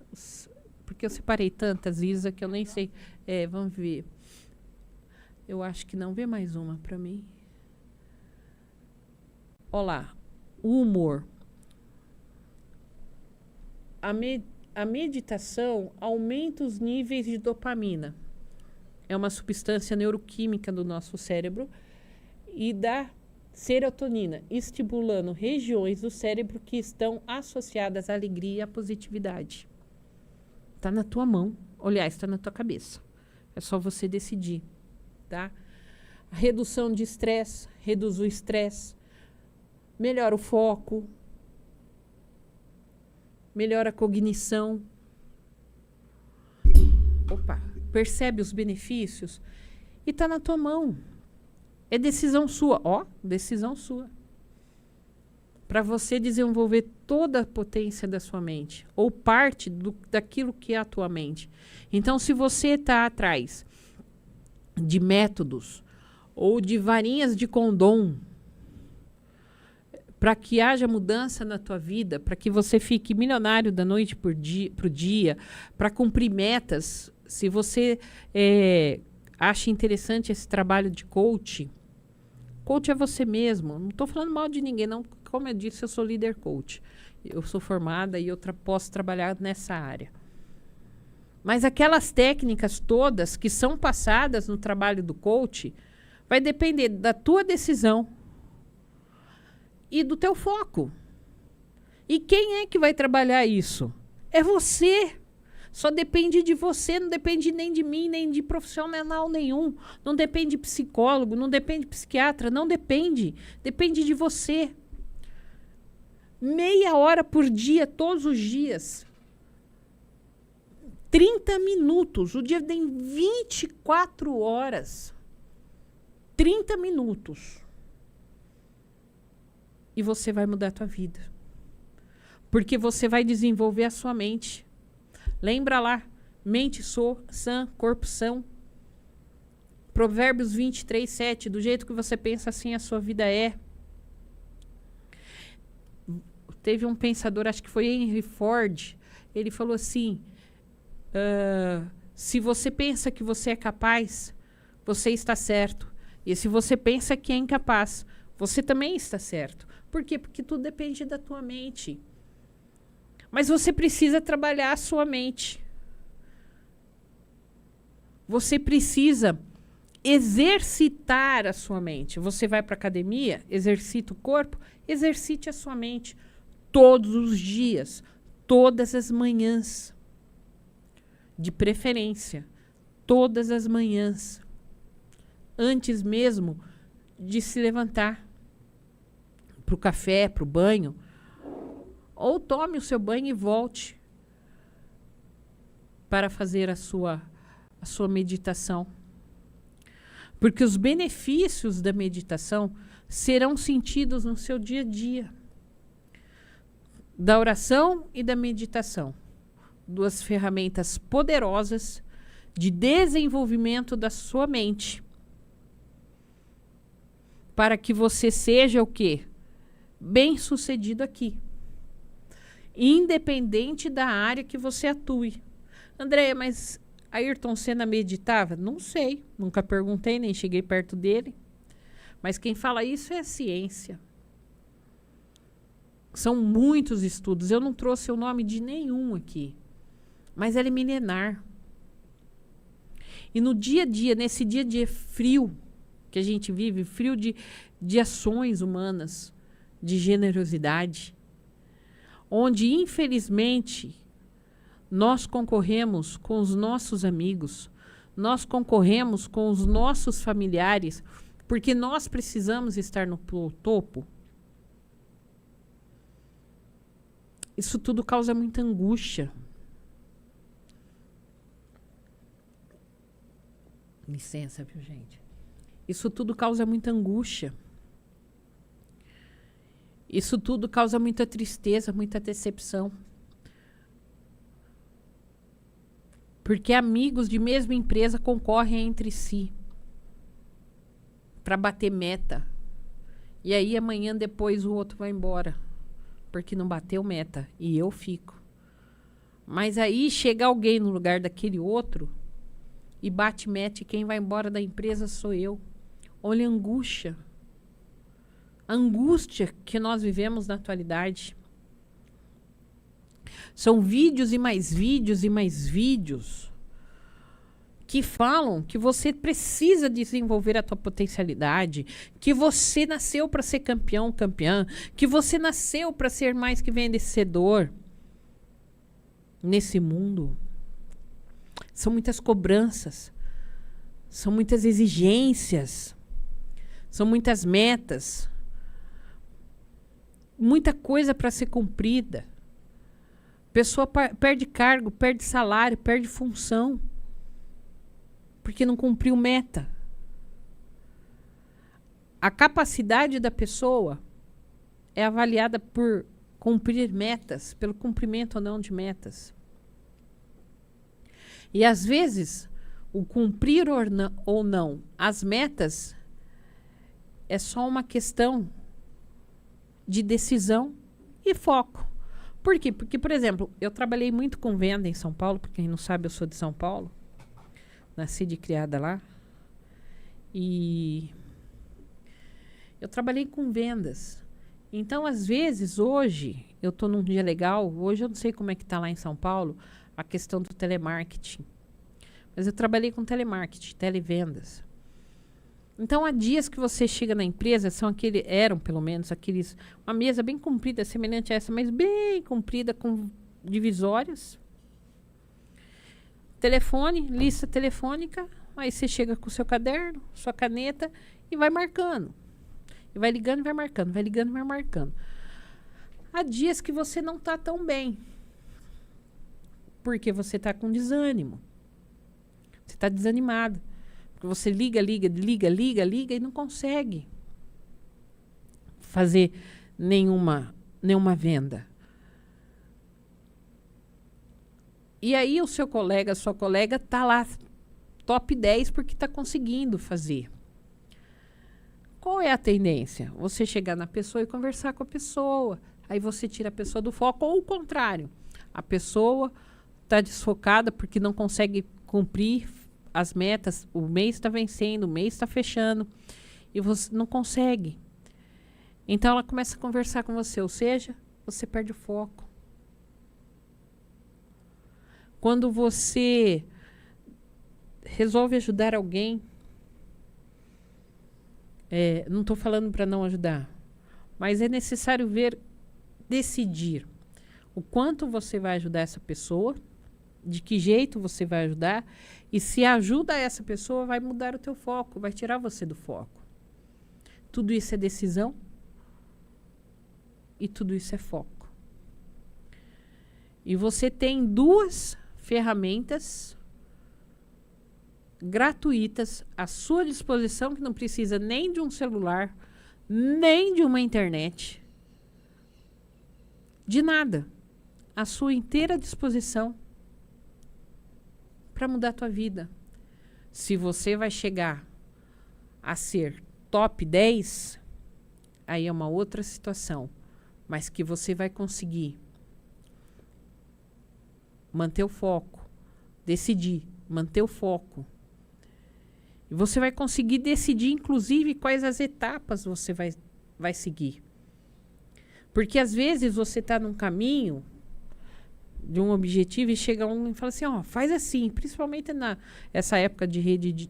Porque eu separei tantas, Isa, que eu nem sei. Vamos ver. Eu acho que não. Vê mais uma para mim. Olá. O humor. a meditação aumenta os níveis de dopamina. É uma substância neuroquímica do nosso cérebro e da serotonina, estimulando regiões do cérebro que estão associadas à alegria e à positividade. Está na tua mão. Aliás, está na tua cabeça. É só você decidir, tá? A redução de estresse, reduz o estresse, melhora o foco, melhora a cognição. Opa, percebe os benefícios? E está na tua mão. É decisão sua, ó, decisão sua. Para você desenvolver toda a potência da sua mente, ou parte daquilo que é a tua mente. Então, se você está atrás de métodos ou de varinhas de condom para que haja mudança na tua vida, para que você fique milionário da noite para o dia, para cumprir metas, se você acha interessante esse trabalho de coach, coach é você mesmo. Não estou falando mal de ninguém, não. Como eu disse, eu sou líder coach. Eu sou formada e eu posso trabalhar nessa área. Mas aquelas técnicas todas que são passadas no trabalho do coach vai depender da tua decisão e do teu foco. E quem é que vai trabalhar isso? É você. Só depende de você, não depende nem de mim, nem de profissional nenhum. Não depende de psicólogo, não depende de psiquiatra, não depende. Depende de você. Meia hora por dia, todos os dias. 30 minutos. O dia tem 24 horas. 30 minutos. E você vai mudar a tua vida. Porque você vai desenvolver a sua mente. Lembra lá, mente sã, corpo são. Provérbios 23, 7, do jeito que você pensa, assim a sua vida é. Teve um pensador, acho que foi Henry Ford, ele falou assim, se você pensa que você é capaz, você está certo. E se você pensa que é incapaz, você também está certo. Por quê? Porque tudo depende da tua mente. Mas você precisa trabalhar a sua mente. Você precisa exercitar a sua mente. Você vai para a academia, exercita o corpo, exercite a sua mente. Todos os dias, todas as manhãs. De preferência, todas as manhãs. Antes mesmo de se levantar. Para o café, para o banho. Ou tome o seu banho e volte para fazer a sua meditação. Porque os benefícios da meditação serão sentidos no seu dia a dia. Da oração e da meditação. Duas ferramentas poderosas de desenvolvimento da sua mente. Para que você seja o quê? Bem-sucedido aqui. Independente da área que você atue. Andréia, mas Ayrton Senna meditava? Não sei, nunca perguntei, nem cheguei perto dele. Mas quem fala isso é a ciência. São muitos estudos, eu não trouxe o nome de nenhum aqui. Mas ela é milenar. E no dia a dia, nesse dia a dia frio que a gente vive, frio de ações humanas, de generosidade, onde, infelizmente, nós concorremos com os nossos amigos, nós concorremos com os nossos familiares, porque nós precisamos estar no topo. Isso tudo causa muita angústia. Licença, viu, gente? Isso tudo causa muita angústia. Isso tudo causa muita tristeza, muita decepção. Porque amigos de mesma empresa concorrem entre si para bater meta. E aí amanhã depois o outro vai embora, porque não bateu meta e eu fico. Mas aí chega alguém no lugar daquele outro e bate meta e quem vai embora da empresa sou eu. Olha a angústia. A angústia que nós vivemos na atualidade. São vídeos e mais vídeos e mais vídeos que falam que você precisa desenvolver a tua potencialidade, que você nasceu para ser campeão, campeã, que você nasceu para ser mais que vencedor nesse mundo. São muitas cobranças, são muitas exigências, são muitas metas, muita coisa para ser cumprida. Pessoa perde cargo, perde salário, perde função, porque não cumpriu meta. A capacidade da pessoa é avaliada por cumprir metas, pelo cumprimento ou não de metas. E às vezes, o cumprir ou não as metas é só uma questão de decisão e foco. Por quê? Porque, por exemplo, eu trabalhei muito com venda em São Paulo, porque quem não sabe, eu sou de São Paulo. Nasci e criada lá. E eu trabalhei com vendas. Então, às vezes, hoje, eu estou num dia legal, hoje eu não sei como é que está lá em São Paulo, a questão do telemarketing. Mas eu trabalhei com telemarketing, televendas. Então, há dias que você chega na empresa, eram pelo menos aqueles, uma mesa bem comprida, semelhante a essa, mas bem comprida, com divisórias. Telefone, lista telefônica, aí você chega com o seu caderno, sua caneta e vai marcando. E vai ligando e vai marcando, vai ligando e vai marcando. Há dias que você não está tão bem, porque você está com desânimo. Você está desanimado. Porque você liga e não consegue fazer nenhuma venda. E aí o seu colega, a sua colega está lá top 10 porque está conseguindo fazer. Qual é a tendência? Você chegar na pessoa e conversar com a pessoa. Aí você tira a pessoa do foco, ou o contrário. A pessoa está desfocada porque não consegue cumprir as metas, o mês está vencendo, o mês está fechando, e você não consegue. Então ela começa a conversar com você, ou seja, você perde o foco. Quando você resolve ajudar alguém, não estou falando para não ajudar, mas é necessário decidir o quanto você vai ajudar essa pessoa, de que jeito você vai ajudar, e se ajuda essa pessoa, vai mudar o teu foco, vai tirar você do foco. Tudo isso é decisão e tudo isso é foco. E você tem 2 ferramentas gratuitas à sua disposição, que não precisa nem de um celular, nem de uma internet, de nada. À sua inteira disposição para mudar a tua vida. Se você vai chegar a ser top 10, aí é uma outra situação. Mas que você vai conseguir manter o foco, decidir, manter o foco. E você vai conseguir decidir, inclusive, quais as etapas você vai seguir. Porque, às vezes, você está num caminho de um objetivo e chega um e fala assim, faz assim, principalmente nessa época de rede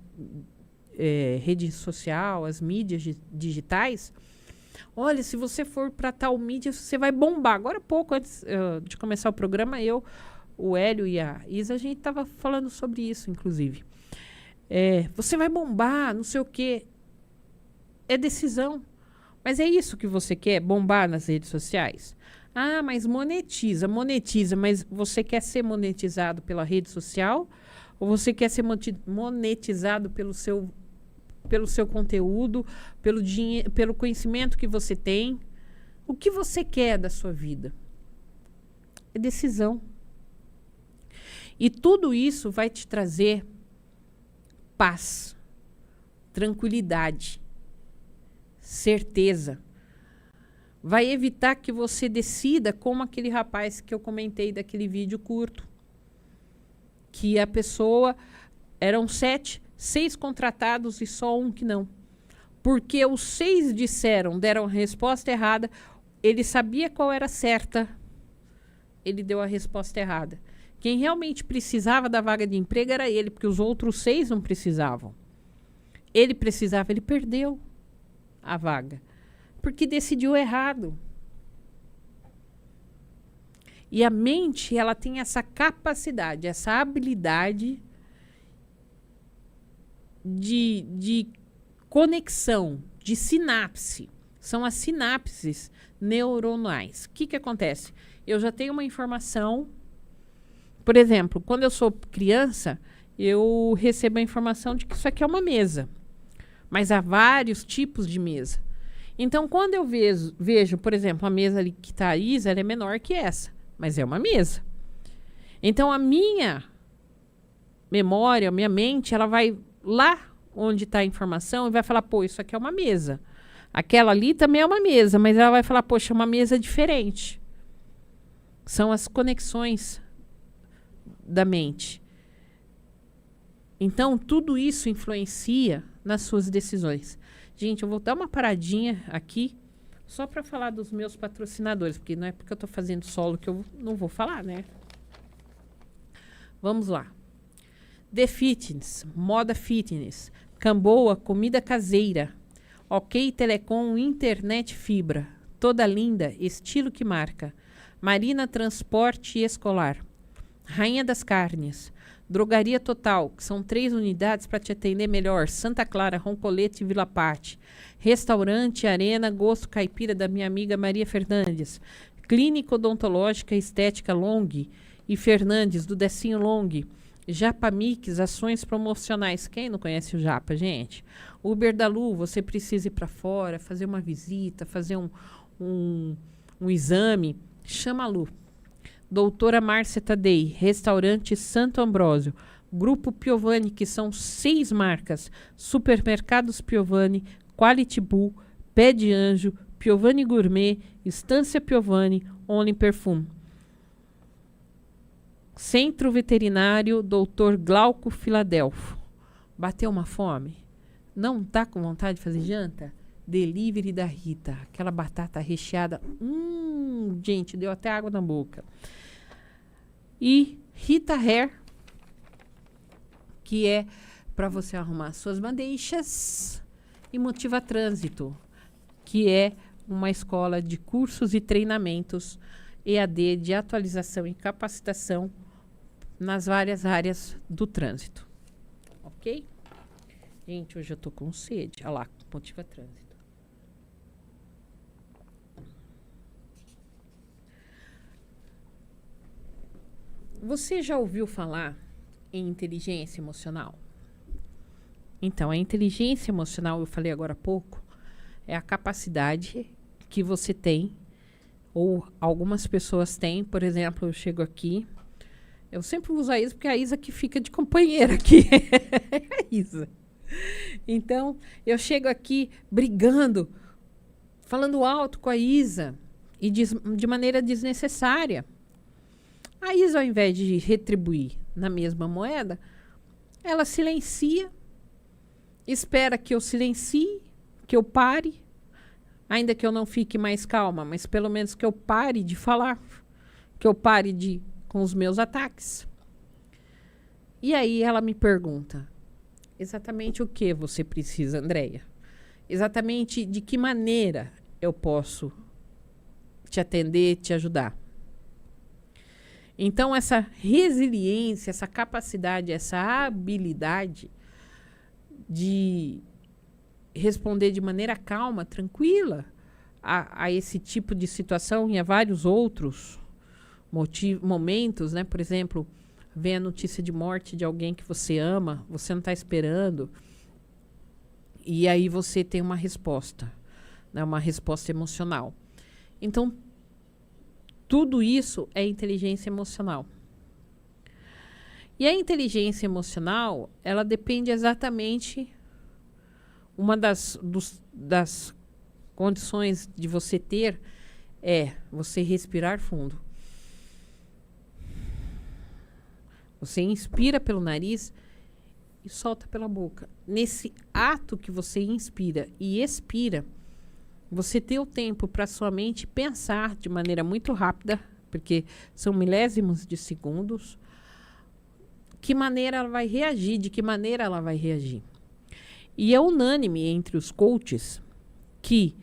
social, as mídias digitais. Olha, se você for para tal mídia, você vai bombar. Agora há pouco, antes de começar o programa, o Hélio e a Isa, a gente estava falando sobre isso, inclusive. Você vai bombar, não sei o quê. É decisão. Mas é isso que você quer, bombar nas redes sociais? Ah, mas monetiza, mas você quer ser monetizado pela rede social? Ou você quer ser monetizado pelo seu conteúdo, pelo conhecimento que você tem? O que você quer da sua vida? É decisão. E tudo isso vai te trazer paz, tranquilidade, certeza. Vai evitar que você decida como aquele rapaz que eu comentei daquele vídeo curto. Que a pessoa, eram 6 contratados e só um que não. Porque os 6 deram a resposta errada, ele sabia qual era certa, ele deu a resposta errada. Quem realmente precisava da vaga de emprego era ele, porque os outros 6 não precisavam. Ele precisava, ele perdeu a vaga, porque decidiu errado. E a mente, ela tem essa capacidade, essa habilidade de conexão, de sinapse. São as sinapses neuronais. O que acontece? Eu já tenho uma informação. Por exemplo, quando eu sou criança, eu recebo a informação de que isso aqui é uma mesa. Mas há vários tipos de mesa. Então, quando eu vejo, por exemplo, a mesa ali que está a Isa, ela é menor que essa. Mas é uma mesa. Então, a minha memória, a minha mente, ela vai lá onde está a informação e vai falar, pô, isso aqui é uma mesa. Aquela ali também é uma mesa, mas ela vai falar, poxa, é uma mesa diferente. São as conexões da mente. Então, tudo isso influencia nas suas decisões. Gente, eu vou dar uma paradinha aqui só para falar dos meus patrocinadores, porque não é porque eu estou fazendo solo que eu não vou falar, né? Vamos lá. The Fitness, Moda Fitness, Camboa, comida caseira, OK Telecom, internet fibra, toda linda, estilo que marca, Marina Transporte Escolar, Rainha das Carnes, Drogaria Total, que são 3 unidades para te atender melhor, Santa Clara, Roncolete e Vila Patti, Restaurante Arena Gosto Caipira da minha amiga Maria Fernandes, Clínica Odontológica Estética Long e Fernandes do Decinho Long, Japa Mix, ações promocionais. Quem não conhece o Japa, gente? Uber da Lu, você precisa ir para fora, fazer uma visita, fazer um exame, chama a Lu. Doutora Márcia Tadei, Restaurante Santo Ambrósio, Grupo Piovani, que são 6 marcas, Supermercados Piovani, Quality Bull, Pé de Anjo, Piovani Gourmet, Estância Piovani, Only Perfume. Centro Veterinário Dr. Glauco Filadelfo. Bateu uma fome? Não tá com vontade de fazer janta? Delivery da Rita. Aquela batata recheada. Gente, deu até água na boca. E Rita Hair, que é para você arrumar suas bandejas. E Motiva Trânsito, que é uma escola de cursos e treinamentos EAD de atualização e capacitação nas várias áreas do trânsito. Ok? Gente, hoje eu tô com sede. Olha lá, Motiva Trânsito. Você já ouviu falar em inteligência emocional? Então, a inteligência emocional, eu falei agora há pouco, é a capacidade que você tem, ou algumas pessoas têm. Por exemplo, eu chego aqui, eu sempre uso a Isa, porque é a Isa que fica de companheira aqui. É a Isa. Então, eu chego aqui brigando, falando alto com a Isa, e de maneira desnecessária. A Isa, ao invés de retribuir na mesma moeda, ela silencia, espera que eu silencie, que eu pare, ainda que eu não fique mais calma, mas pelo menos que eu pare de falar, que eu pare com os meus ataques. E aí ela me pergunta, exatamente o que você precisa, Andréia? Exatamente de que maneira eu posso te atender, te ajudar? Então, essa resiliência, essa capacidade, essa habilidade de responder de maneira calma, tranquila a esse tipo de situação e a vários outros momentos, né? Por exemplo, vem a notícia de morte de alguém que você ama, você não está esperando, e aí você tem uma resposta, né? Uma resposta emocional. Então, tudo isso é inteligência emocional. E a inteligência emocional, ela depende exatamente, uma das condições de você ter é você respirar fundo. Você inspira pelo nariz e solta pela boca. Nesse ato que você inspira e expira, você tem o tempo para sua mente pensar de maneira muito rápida, porque são milésimos de segundos. Que maneira ela vai reagir, de que maneira ela vai reagir. E é unânime entre os coaches que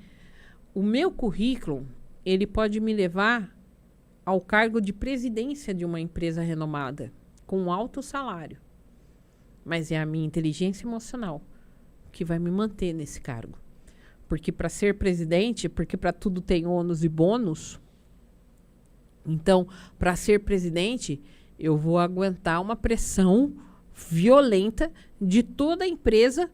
o meu currículo, ele pode me levar ao cargo de presidência de uma empresa renomada, com um alto salário. Mas é a minha inteligência emocional que vai me manter nesse cargo. Porque para ser presidente, porque para tudo tem ônus e bônus, então, para ser presidente, eu vou aguentar uma pressão violenta de toda a empresa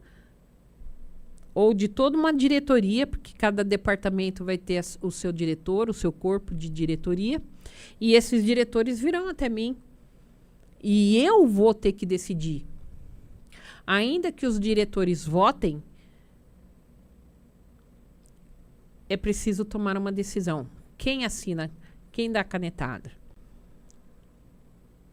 ou de toda uma diretoria, porque cada departamento vai ter o seu diretor, o seu corpo de diretoria, e esses diretores virão até mim. E eu vou ter que decidir. Ainda que os diretores votem, é preciso tomar uma decisão. Quem assina? Quem dá a canetada?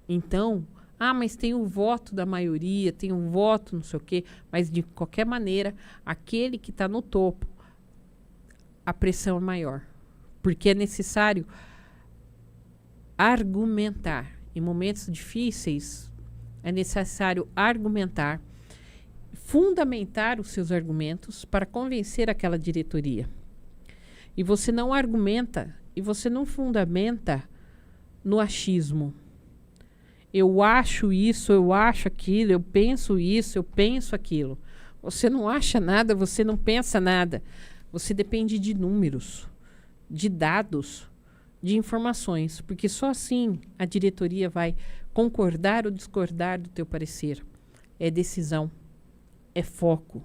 Então, mas tem o voto da maioria, tem o voto não sei o quê, mas de qualquer maneira, aquele que está no topo, a pressão é maior. Porque é necessário argumentar. Em momentos difíceis, é necessário argumentar, fundamentar os seus argumentos para convencer aquela diretoria. E você não argumenta e você não fundamenta no achismo. Eu acho isso, eu acho aquilo, eu penso isso, eu penso aquilo. Você não acha nada, você não pensa nada. Você depende de números, de dados, de informações, porque só assim a diretoria vai concordar ou discordar do teu parecer. É decisão, é foco.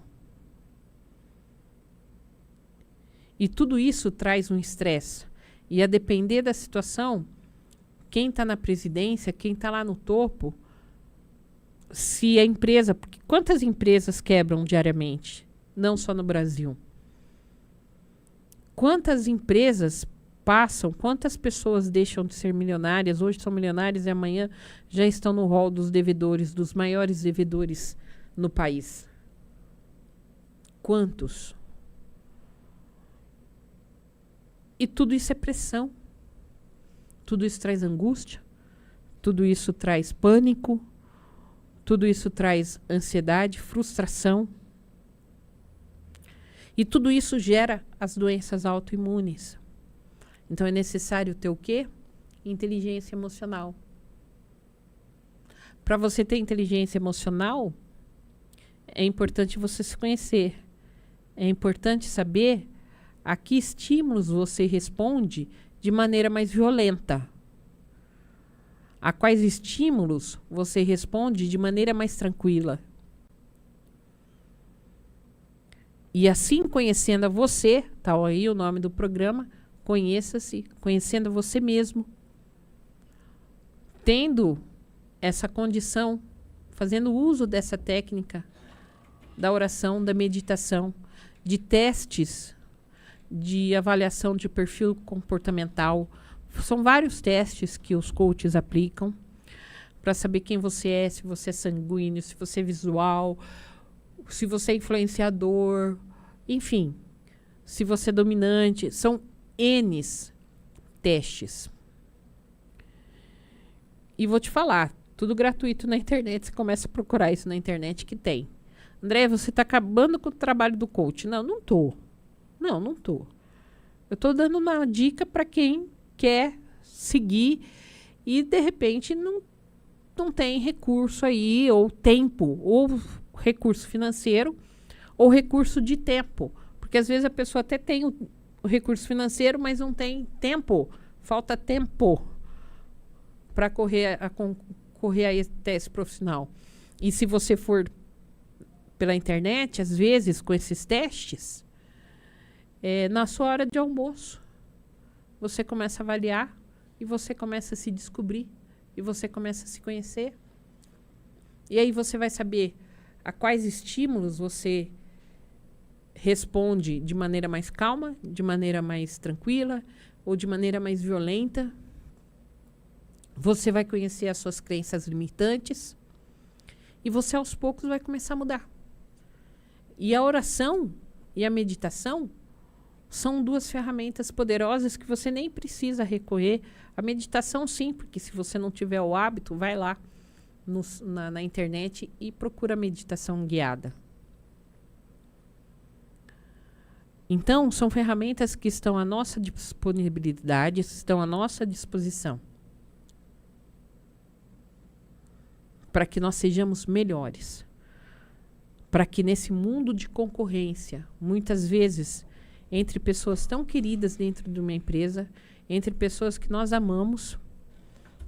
E tudo isso traz um estresse. E a depender da situação, quem está na presidência, quem está lá no topo, se a empresa... Porque quantas empresas quebram diariamente? Não só no Brasil. Quantas empresas passam, quantas pessoas deixam de ser milionárias, hoje são milionárias e amanhã já estão no rol dos devedores, dos maiores devedores no país? Quantos? E tudo isso é pressão. Tudo isso traz angústia. Tudo isso traz pânico. Tudo isso traz ansiedade, frustração. E tudo isso gera as doenças autoimunes. Então é necessário ter o quê? Inteligência emocional. Para você ter inteligência emocional, é importante você se conhecer. É importante saber a que estímulos você responde de maneira mais violenta. A quais estímulos você responde de maneira mais tranquila. E assim, conhecendo a você, tá aí o nome do programa, conheça-se, conhecendo você mesmo, tendo essa condição, fazendo uso dessa técnica da oração, da meditação, de testes de avaliação de perfil comportamental. São vários testes que os coaches aplicam para saber quem você é, se você é sanguíneo, se você é visual, se você é influenciador, enfim, se você é dominante. São N testes. E vou te falar, tudo gratuito na internet. Você começa a procurar isso na internet que tem. André, você está acabando com o trabalho do coach. Não, não tô. Não tô. Eu estou dando uma dica para quem quer seguir e, de repente, não tem recurso aí, ou tempo, ou recurso financeiro, ou recurso de tempo. Porque, às vezes, a pessoa até tem o recurso financeiro, mas não tem tempo. Falta tempo para concorrer até esse profissional. E se você for pela internet, às vezes, com esses testes, na sua hora de almoço, você começa a avaliar e você começa a se descobrir e você começa a se conhecer. E aí você vai saber a quais estímulos você responde de maneira mais calma, de maneira mais tranquila ou de maneira mais violenta. Você vai conhecer as suas crenças limitantes e você aos poucos vai começar a mudar. E a oração e a meditação São duas ferramentas poderosas que você nem precisa recorrer. A meditação, sim, porque se você não tiver o hábito, vai lá na internet e procura meditação guiada. Então, são ferramentas que estão à nossa disponibilidade, estão à nossa disposição, para que nós sejamos melhores. Para que nesse mundo de concorrência, muitas vezes, entre pessoas tão queridas dentro de uma empresa, entre pessoas que nós amamos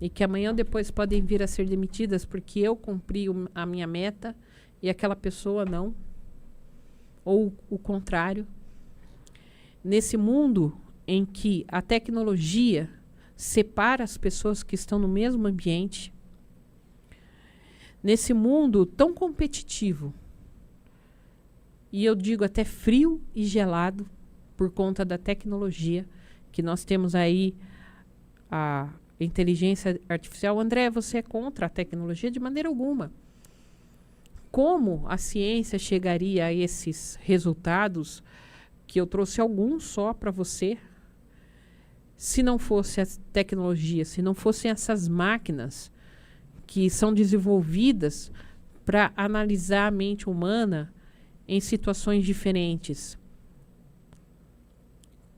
e que amanhã ou depois podem vir a ser demitidas porque eu cumpri a minha meta e aquela pessoa não, ou o contrário. Nesse mundo em que a tecnologia separa as pessoas que estão no mesmo ambiente, nesse mundo tão competitivo, e eu digo até frio e gelado, por conta da tecnologia, que nós temos aí a inteligência artificial. André, você é contra a tecnologia? De maneira alguma. Como a ciência chegaria a esses resultados, que eu trouxe alguns só para você, se não fosse a tecnologia, se não fossem essas máquinas que são desenvolvidas para analisar a mente humana em situações diferentes?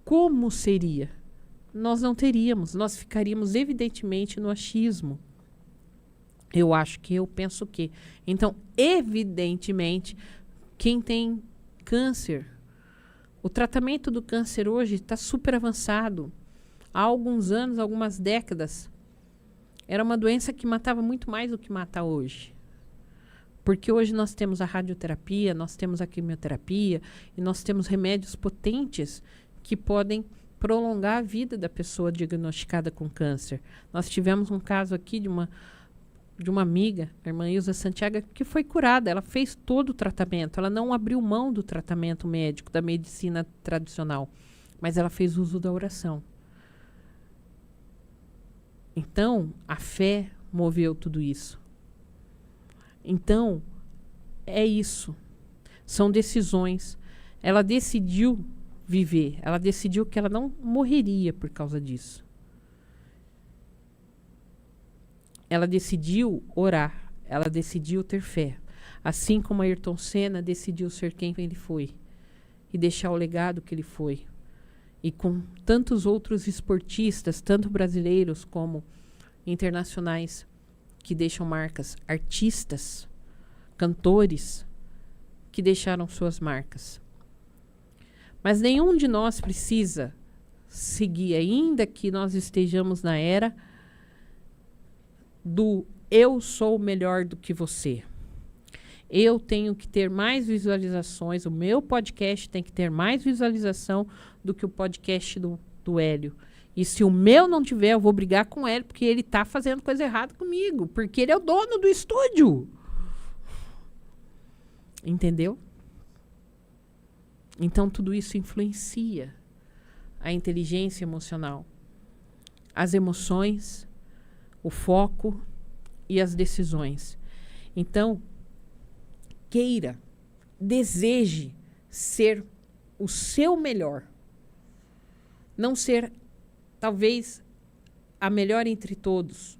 Como seria? Nós não teríamos, nós ficaríamos evidentemente no achismo. Eu penso que. Então, evidentemente, quem tem câncer, o tratamento do câncer hoje está super avançado. Há alguns anos, algumas décadas, era uma doença que matava muito mais do que mata hoje. Porque hoje nós temos a radioterapia, nós temos a quimioterapia e nós temos remédios potentes que podem prolongar a vida da pessoa diagnosticada com câncer. Nós tivemos um caso aqui de uma amiga, a irmã Ilza Santiago, que foi curada. Ela fez todo o tratamento. Ela não abriu mão do tratamento médico, da medicina tradicional, mas ela fez uso da oração. Então, a fé moveu tudo isso. Então, é isso. São decisões. Ela decidiu viver. Ela decidiu que ela não morreria por causa disso. Ela decidiu orar. Ela decidiu ter fé. Assim como Ayrton Senna decidiu ser quem ele foi. E deixar o legado que ele foi. E com tantos outros esportistas, tanto brasileiros como internacionais, que deixam marcas, artistas, cantores, que deixaram suas marcas. Mas nenhum de nós precisa seguir, ainda que nós estejamos na era do eu sou melhor do que você. Eu tenho que ter mais visualizações, o meu podcast tem que ter mais visualização do que o podcast do Hélio. E se o meu não tiver, eu vou brigar com ele, porque ele está fazendo coisa errada comigo. Porque ele é o dono do estúdio. Entendeu? Então, tudo isso influencia a inteligência emocional. As emoções, o foco e as decisões. Então, queira, deseje ser o seu melhor. Não ser talvez a melhor entre todos,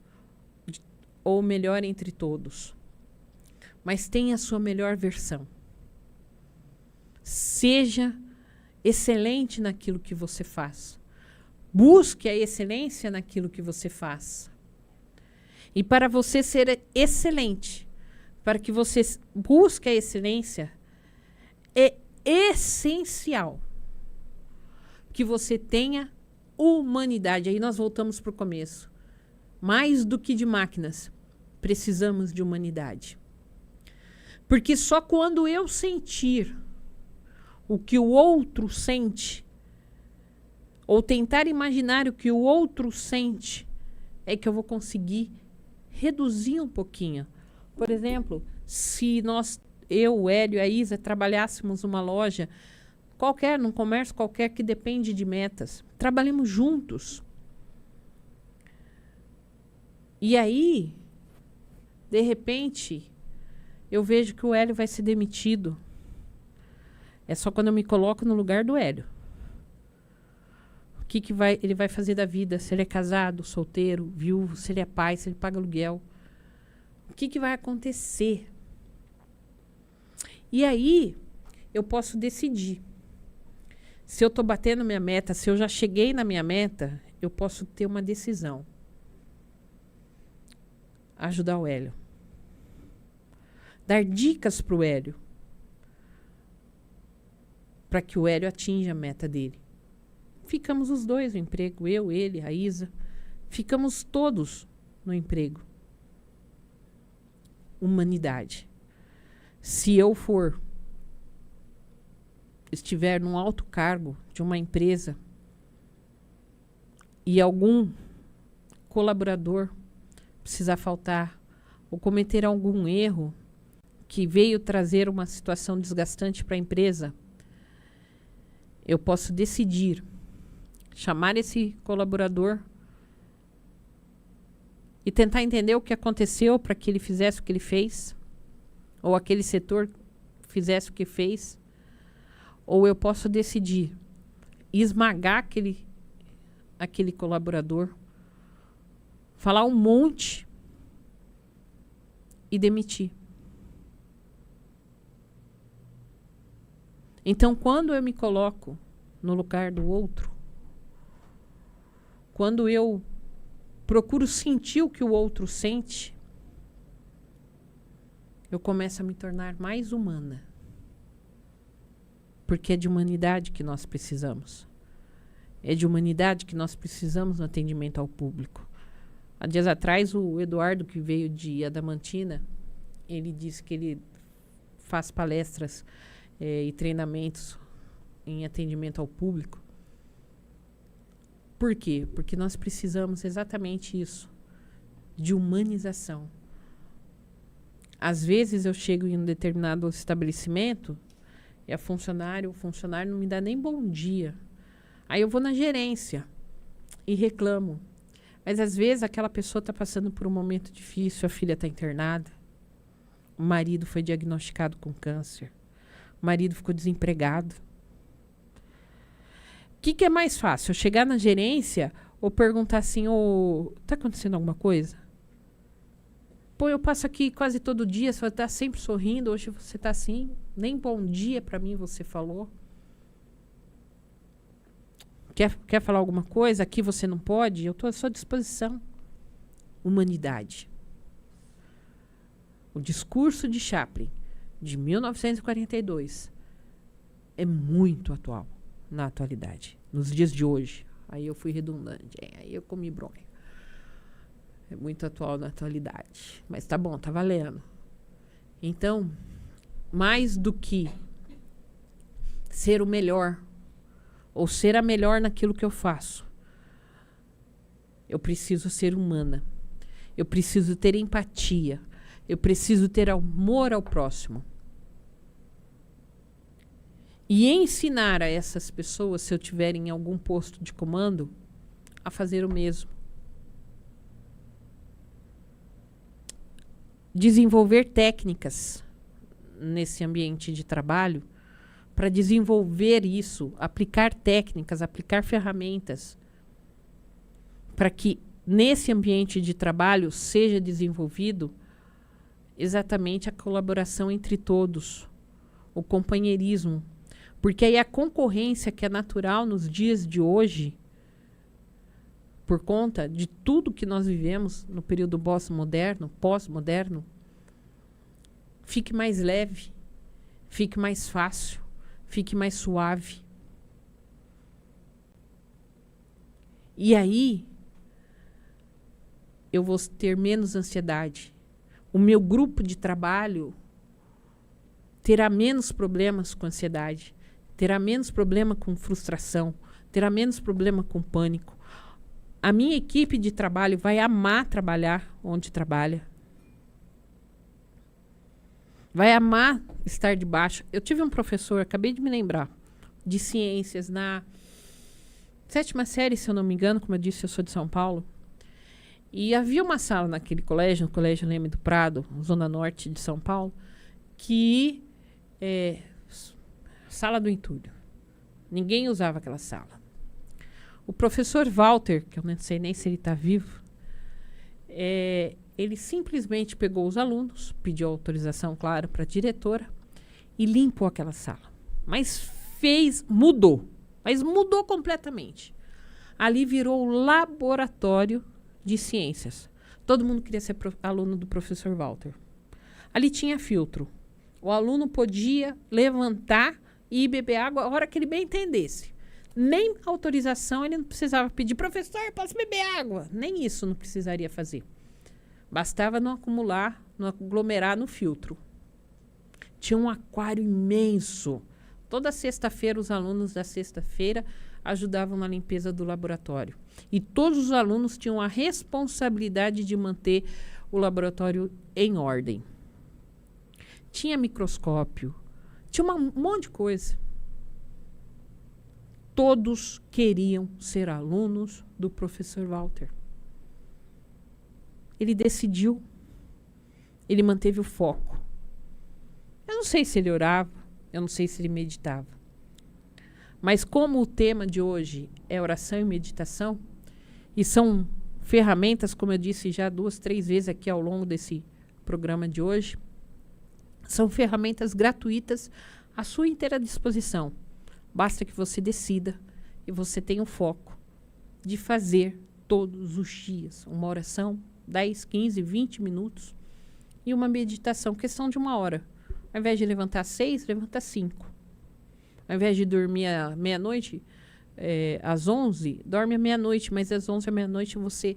ou melhor entre todos, mas tenha a sua melhor versão. Seja excelente naquilo que você faz. Busque a excelência naquilo que você faz. E para você ser excelente, para que você busque a excelência, é essencial que você tenha humanidade. Aí nós voltamos para o começo. Mais do que de máquinas, precisamos de humanidade. Porque só quando eu sentir o que o outro sente, ou tentar imaginar o que o outro sente, é que eu vou conseguir reduzir um pouquinho. Por exemplo, se eu, o Hélio e a Isa trabalhássemos numa loja qualquer, num comércio qualquer que depende de metas, trabalhemos juntos. E aí, de repente, eu vejo que o Hélio vai ser demitido. É só quando eu me coloco no lugar do Hélio. ele vai fazer da vida, se ele é casado, solteiro, viúvo, se ele é pai, se ele paga aluguel. O que vai acontecer? E aí, eu posso decidir. Se eu estou batendo minha meta, se eu já cheguei na minha meta, eu posso ter uma decisão. Ajudar o Hélio. Dar dicas para o Hélio. Para que o Hélio atinja a meta dele. Ficamos os dois no emprego, eu, ele, a Isa. Ficamos todos no emprego. Humanidade. Se eu estiver num alto cargo de uma empresa e algum colaborador precisar faltar ou cometer algum erro que veio trazer uma situação desgastante para a empresa, eu posso decidir chamar esse colaborador e tentar entender o que aconteceu para que ele fizesse o que ele fez, ou aquele setor fizesse o que fez, ou eu posso decidir esmagar aquele colaborador, falar um monte e demitir. Então, quando eu me coloco no lugar do outro, quando eu procuro sentir o que o outro sente, eu começo a me tornar mais humana. Porque é de humanidade que nós precisamos. É de humanidade que nós precisamos no atendimento ao público. Há dias atrás, o Eduardo, que veio de Adamantina, ele disse que ele faz palestras e treinamentos em atendimento ao público. Por quê? Porque nós precisamos exatamente isso, de humanização. Às vezes eu chego em um determinado estabelecimento e o funcionário não me dá nem bom dia. Aí eu vou na gerência e reclamo. Mas às vezes aquela pessoa está passando por um momento difícil, a filha está internada, o marido foi diagnosticado com câncer, o marido ficou desempregado. O que é mais fácil? Eu chegar na gerência ou perguntar assim, tá acontecendo alguma coisa? Pô, eu passo aqui quase todo dia, você está sempre sorrindo, hoje você está assim, nem bom dia para mim você falou. Quer falar alguma coisa? Aqui você não pode? Eu estou à sua disposição. Humanidade. O discurso de Chaplin, de 1942, é muito atual na atualidade, nos dias de hoje. Aí eu fui redundante, aí eu comi bronca. É muito atual na atualidade. Mas tá bom, tá valendo. Então, mais do que ser o melhor, ou ser a melhor naquilo que eu faço, eu preciso ser humana. Eu preciso ter empatia. Eu preciso ter amor ao próximo. E ensinar a essas pessoas, se eu tiver em algum posto de comando, a fazer o mesmo. Desenvolver técnicas nesse ambiente de trabalho para desenvolver isso, aplicar técnicas, aplicar ferramentas para que nesse ambiente de trabalho seja desenvolvido exatamente a colaboração entre todos, o companheirismo. Porque aí a concorrência que é natural nos dias de hoje, por conta de tudo que nós vivemos no período pós-moderno, fique mais leve, fique mais fácil, fique mais suave. E aí, eu vou ter menos ansiedade. O meu grupo de trabalho terá menos problemas com ansiedade, terá menos problema com frustração, terá menos problema com pânico. A minha equipe de trabalho vai amar trabalhar onde trabalha. Vai amar estar debaixo. Eu tive um professor, acabei de me lembrar, de ciências, na 7ª série, se eu não me engano, como eu disse, eu sou de São Paulo. E havia uma sala naquele colégio, no Colégio Leme do Prado, zona norte de São Paulo, que sala do entulho. Ninguém usava aquela sala. O professor Walter, que eu não sei nem se ele está vivo, ele simplesmente pegou os alunos, pediu autorização, claro, para a diretora e limpou aquela sala. Mas mudou completamente. Ali virou laboratório de ciências. Todo mundo queria ser aluno do professor Walter. Ali tinha filtro. O aluno podia levantar e beber água a hora que ele bem entendesse. Nem autorização ele não precisava pedir. Professor, posso beber água? Nem isso não precisaria fazer. Bastava não acumular, não aglomerar no filtro. Tinha um aquário imenso. Toda sexta-feira, os alunos da sexta-feira ajudavam na limpeza do laboratório. E todos os alunos tinham a responsabilidade de manter o laboratório em ordem. Tinha microscópio, tinha um monte de coisa. Todos queriam ser alunos do professor Walter. Ele decidiu, ele manteve o foco. Eu não sei se ele orava, eu não sei se ele meditava. Mas como o tema de hoje é oração e meditação, e são ferramentas, como eu disse já 2, 3 vezes aqui ao longo desse programa de hoje, são ferramentas gratuitas à sua inteira disposição. Basta que você decida e você tenha o foco de fazer todos os dias uma oração, 10, 15, 20 minutos, e uma meditação, questão de 1 hora. Ao invés de levantar às 6, levanta às 5. Ao invés de dormir à meia-noite, às 11, dorme à meia-noite, mas às 11 à meia-noite você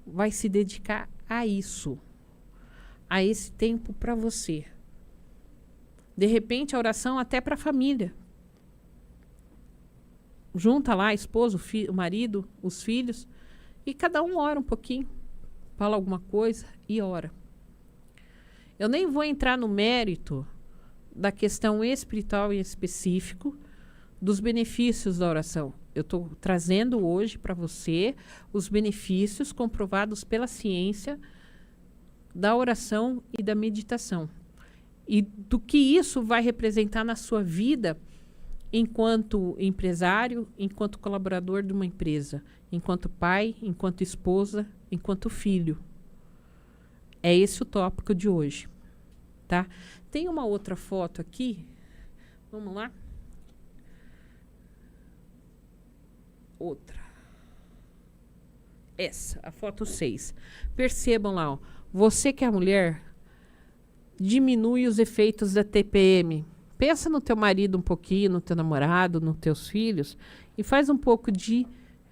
vai se dedicar a isso, a esse tempo para você. De repente, a oração até para a família. Junta lá a esposa, o marido, os filhos, e cada um ora um pouquinho, fala alguma coisa e ora. Eu nem vou entrar no mérito da questão espiritual em específico, dos benefícios da oração. Eu estou trazendo hoje para você os benefícios comprovados pela ciência da oração e da meditação. E do que isso vai representar na sua vida enquanto empresário, enquanto colaborador de uma empresa, enquanto pai, enquanto esposa, enquanto filho. É esse o tópico de hoje, tá? Tem uma outra foto aqui. Vamos lá? Outra. Essa, a foto 6. Percebam lá, ó, você que é mulher, diminui os efeitos da TPM. Pensa no teu marido um pouquinho, no teu namorado, nos teus filhos, e faz um pouco de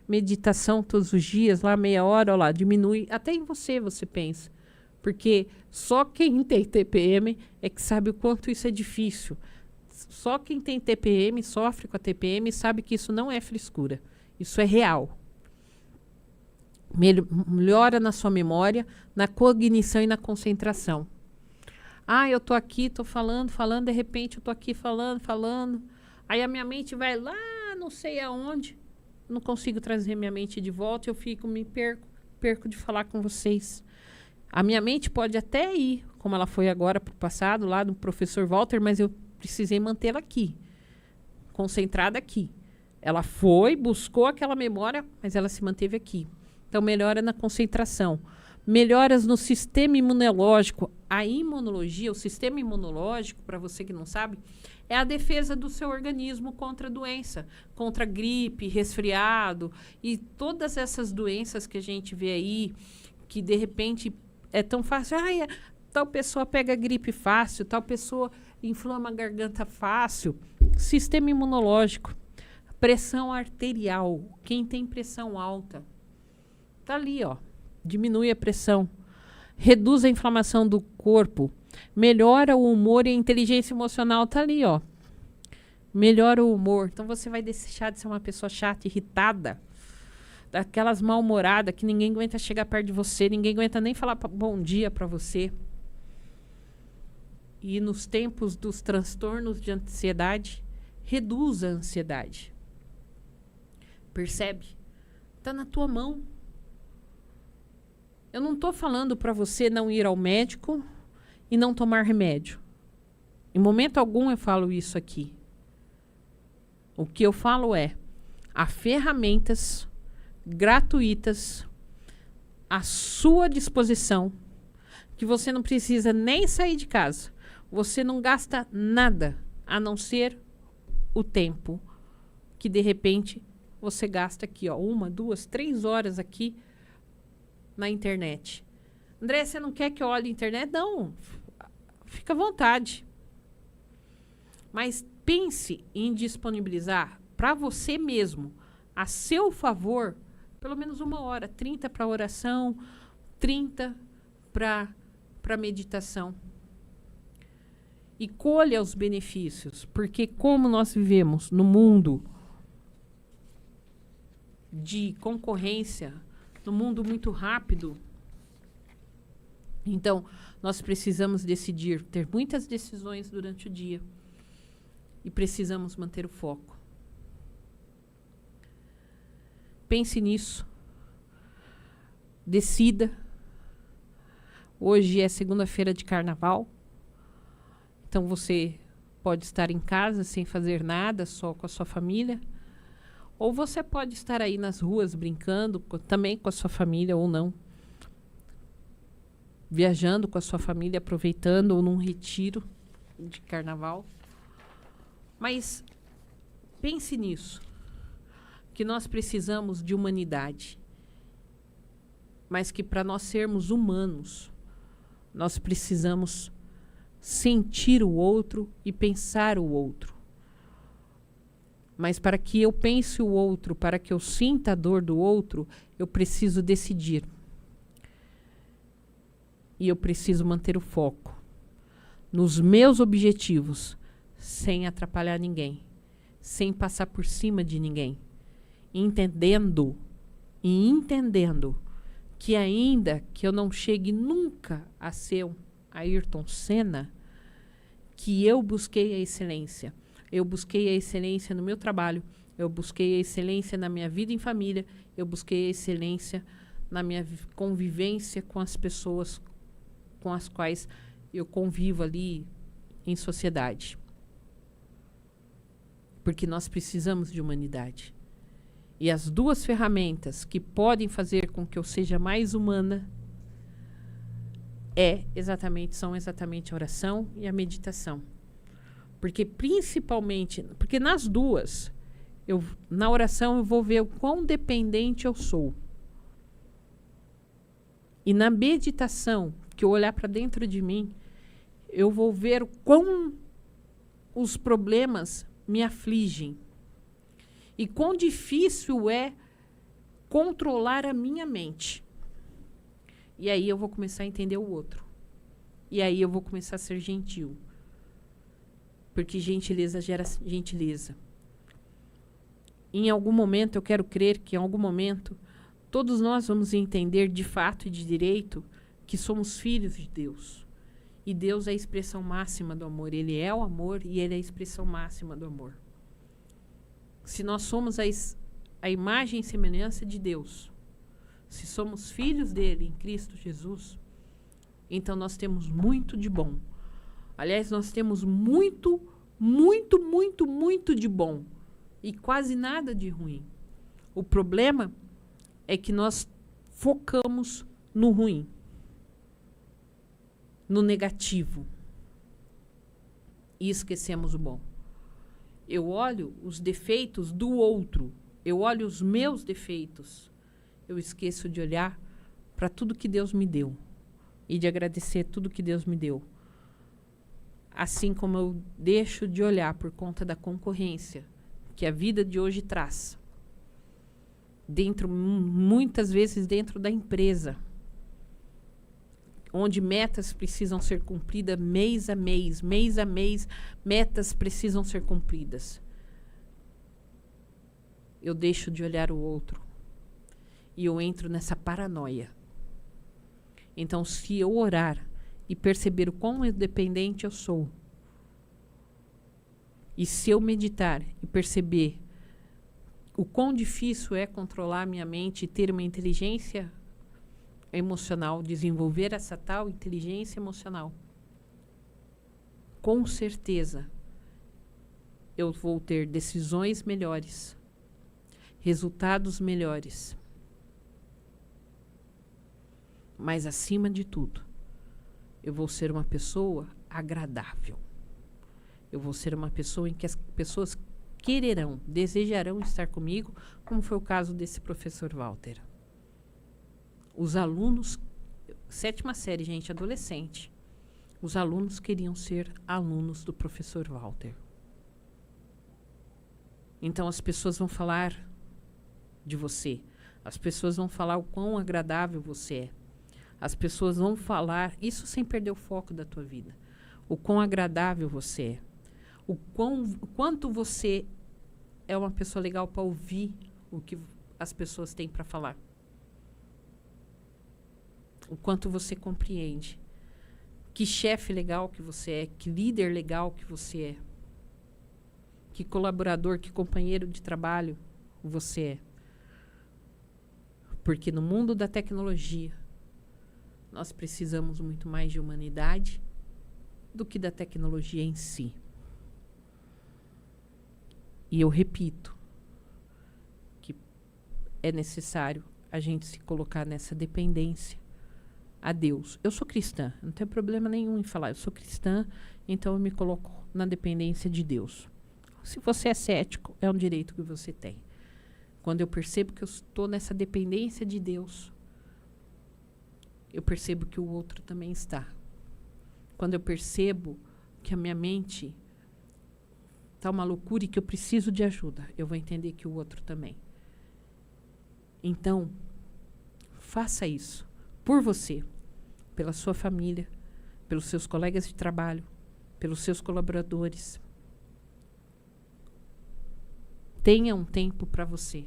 meditação todos os dias, lá meia hora, ó lá, diminui. Até em você pensa. Porque só quem tem TPM é que sabe o quanto isso é difícil. Só quem tem TPM, sofre com a TPM, sabe que isso não é frescura. Isso é real. Melhora na sua memória, na cognição e na concentração. Ah, eu tô aqui, tô falando, de repente eu tô aqui falando. Aí a minha mente vai lá, não sei aonde. Não consigo trazer minha mente de volta, eu me perco de falar com vocês. A minha mente pode até ir, como ela foi agora para o passado, lá do professor Walter, mas eu precisei mantê-la aqui, concentrada aqui. Ela foi, buscou aquela memória, mas ela se manteve aqui. Então, melhora na concentração. Melhoras no sistema imunológico. A imunologia, o sistema imunológico, para você que não sabe, é a defesa do seu organismo contra a doença, contra gripe, resfriado e todas essas doenças que a gente vê aí, que de repente é tão fácil. Tal pessoa pega gripe fácil, tal pessoa inflama a garganta fácil. Sistema imunológico. Pressão arterial. Quem tem pressão alta, tá ali, ó. Diminui a pressão. Reduz a inflamação do corpo. Melhora o humor e a inteligência emocional, tá ali, ó. Melhora o humor. Então você vai deixar de ser uma pessoa chata, irritada, daquelas mal-humoradas que ninguém aguenta chegar perto de você, ninguém aguenta nem falar bom dia para você. E nos tempos dos transtornos de ansiedade, reduz a ansiedade. Percebe? Tá na tua mão. Eu não tô falando para você não ir ao médico e não tomar remédio. Em momento algum eu falo isso aqui. O que eu falo é, Há ferramentas gratuitas à sua disposição, que você não precisa nem sair de casa. Você não gasta nada, a não ser o tempo que, de repente, você gasta aqui, ó, 1, 2, 3 horas aqui na internet. André, você não quer que eu olhe a internet? Não, fica à vontade. Mas pense em disponibilizar para você mesmo, a seu favor, pelo menos 1 hora, 30 para oração, 30 para meditação. E colha os benefícios, porque como nós vivemos no mundo de concorrência, no mundo muito rápido, então nós precisamos decidir, ter muitas decisões durante o dia e precisamos manter o foco. Pense nisso. Decida. Hoje é segunda-feira de carnaval. Então você pode estar em casa sem fazer nada, só com a sua família. Ou você pode estar aí nas ruas brincando, também com a sua família ou não. Viajando com a sua família, aproveitando, ou num retiro de carnaval. Mas pense nisso, que nós precisamos de humanidade, mas que para nós sermos humanos, nós precisamos sentir o outro e pensar o outro. Mas para que eu pense o outro, para que eu sinta a dor do outro, eu preciso decidir. E eu preciso manter o foco nos meus objetivos, sem atrapalhar ninguém, sem passar por cima de ninguém, entendendo que ainda que eu não chegue nunca a ser um Ayrton Senna, que eu busquei a excelência. Eu busquei a excelência no meu trabalho, eu busquei a excelência na minha vida em família, eu busquei a excelência na minha convivência com as pessoas com as quais eu convivo ali em sociedade. Porque nós precisamos de humanidade. E as 2 ferramentas que podem fazer com que eu seja mais humana são exatamente a oração e a meditação. Porque porque nas 2, na oração eu vou ver o quão dependente eu sou. E na meditação, que eu olhar para dentro de mim, eu vou ver o quão os problemas me afligem. E quão difícil é controlar a minha mente. E aí eu vou começar a entender o outro. E aí eu vou começar a ser gentil. Porque gentileza gera gentileza. Em algum momento, eu quero crer que em algum momento, todos nós vamos entender de fato e de direito que somos filhos de Deus. E Deus é a expressão máxima do amor. Ele é o amor e Ele é a expressão máxima do amor. Se nós somos a imagem e semelhança de Deus, se somos filhos dele em Cristo Jesus, então nós temos muito de bom. Aliás, nós temos muito, muito, muito, muito de bom e quase nada de ruim. O problema é que nós focamos no ruim, no negativo, e esquecemos o bom. Eu olho os defeitos do outro, eu olho os meus defeitos, eu esqueço de olhar para tudo que Deus me deu e de agradecer tudo que Deus me deu. Assim como eu deixo de olhar por conta da concorrência que a vida de hoje traz, muitas vezes dentro da empresa, onde metas precisam ser cumpridas mês a mês, metas precisam ser cumpridas. Eu deixo de olhar o outro e eu entro nessa paranoia. Então, se eu orar e perceber o quão dependente eu sou, e se eu meditar e perceber o quão difícil é controlar minha mente e ter uma inteligência emocional, desenvolver essa tal inteligência emocional, com certeza eu vou ter decisões melhores resultados melhores. Mas, acima de tudo, eu vou ser uma pessoa agradável. Eu vou ser uma pessoa em que as pessoas quererão, desejarão estar comigo, como foi o caso desse professor Walter. Os alunos, 7ª série, gente, adolescente, os alunos queriam ser alunos do professor Walter. Então, as pessoas vão falar de você. As pessoas vão falar o quão agradável você é. As pessoas vão falar, isso sem perder o foco da tua vida, o quão agradável você é. O quanto você é uma pessoa legal para ouvir o que as pessoas têm para falar. O quanto você compreende. Que chefe legal que você é, que líder legal que você é. Que colaborador, que companheiro de trabalho você é. Porque no mundo da tecnologia, nós precisamos muito mais de humanidade do que da tecnologia em si. E eu repito que é necessário a gente se colocar nessa dependência a Deus. Eu sou cristã, não tenho problema nenhum em falar. Eu sou cristã, então eu me coloco na dependência de Deus. Se você é cético, é um direito que você tem. Quando eu percebo que eu estou nessa dependência de Deus, eu percebo que o outro também está. Quando eu percebo que a minha mente está uma loucura e que eu preciso de ajuda, eu vou entender que o outro também. Então, faça isso por você, pela sua família, pelos seus colegas de trabalho, pelos seus colaboradores. Tenha um tempo para você,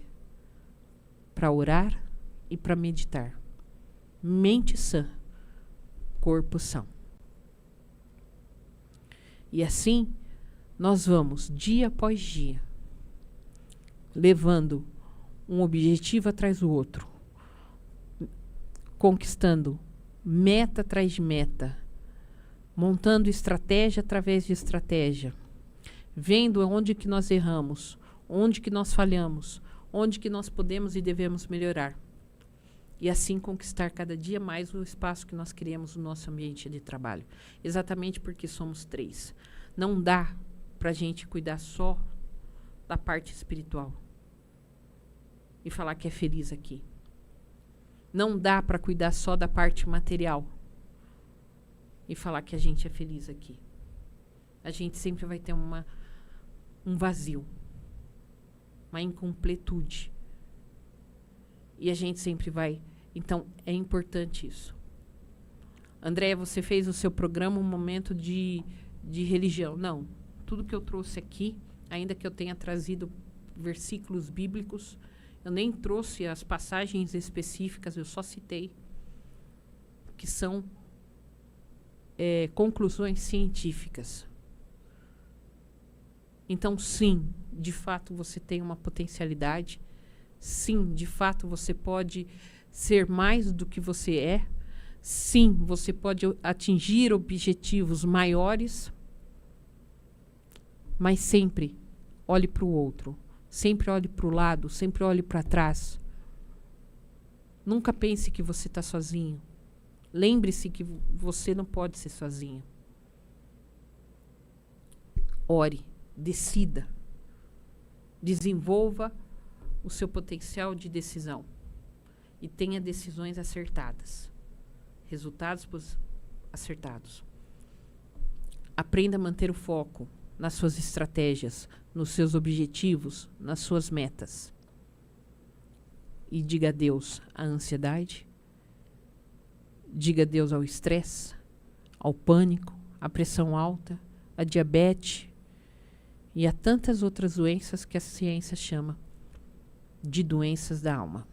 para orar e para meditar. Mente sã, corpo são. E assim, nós vamos, dia após dia, levando um objetivo atrás do outro, conquistando meta atrás de meta, montando estratégia através de estratégia, vendo onde que nós erramos, onde que nós falhamos, onde que nós podemos e devemos melhorar. E assim conquistar cada dia mais o espaço que nós queremos no nosso ambiente de trabalho. Exatamente porque somos 3. Não dá para a gente cuidar só da parte espiritual e falar que é feliz aqui. Não dá para cuidar só da parte material e falar que a gente é feliz aqui. A gente sempre vai ter um vazio, uma incompletude. E a gente sempre vai... Então, é importante isso. Andréia, você fez o seu programa um momento de religião. Não. Tudo que eu trouxe aqui, ainda que eu tenha trazido versículos bíblicos, eu nem trouxe as passagens específicas, eu só citei, que são conclusões científicas. Então, sim, de fato você tem uma potencialidade. Sim, de fato você pode ser mais do que você é. Sim, você pode atingir objetivos maiores. Mas sempre olhe para o outro. Sempre olhe para o lado, sempre olhe para trás. Nunca pense que você está sozinho. Lembre-se que você não pode ser sozinho. Ore, decida. Desenvolva o seu potencial de decisão e tenha decisões acertadas, resultados acertados. Aprenda a manter o foco nas suas estratégias, nos seus objetivos, nas suas metas. E diga adeus à ansiedade, diga adeus ao estresse, ao pânico, à pressão alta, à diabetes e a tantas outras doenças que a ciência chama de doenças da alma.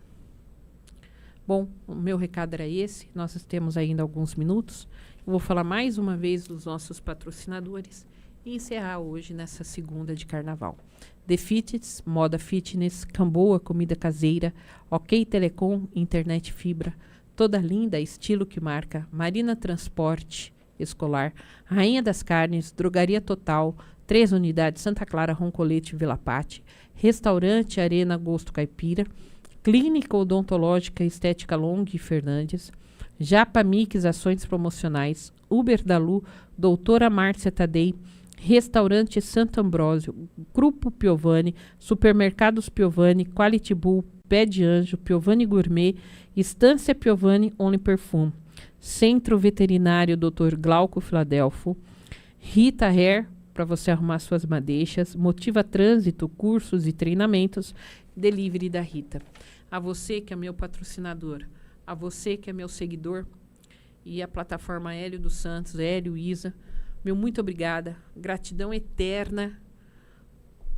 Bom, o meu recado era esse. Nós temos ainda alguns minutos. Eu vou falar mais uma vez dos nossos patrocinadores e encerrar hoje nessa segunda de carnaval. The Fitness, Moda Fitness, Camboa, comida caseira, OK Telecom, internet fibra, toda linda, estilo que marca, Marina Transporte Escolar, Rainha das Carnes, Drogaria Total, 3 unidades Santa Clara, Roncolete e Vila Patti, Restaurante Arena Gosto Caipira, Clínica Odontológica Estética Long e Fernandes, Japa Mix Ações Promocionais, Uber da Lu, Doutora Márcia Tadei, Restaurante Santo Ambrósio, Grupo Piovani, Supermercados Piovani, Quality Bull, Pé de Anjo, Piovani Gourmet, Estância Piovani, Only Perfume, Centro Veterinário Dr. Glauco Filadelfo, Rita Hair, para você arrumar suas madeixas, Motiva Trânsito, cursos e treinamentos, delivery da Rita. A você que é meu patrocinador, a você que é meu seguidor e a plataforma Hélio dos Santos, Hélio Isa, meu muito obrigada, gratidão eterna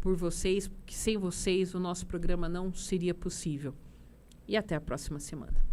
por vocês, que sem vocês o nosso programa não seria possível. E até a próxima semana.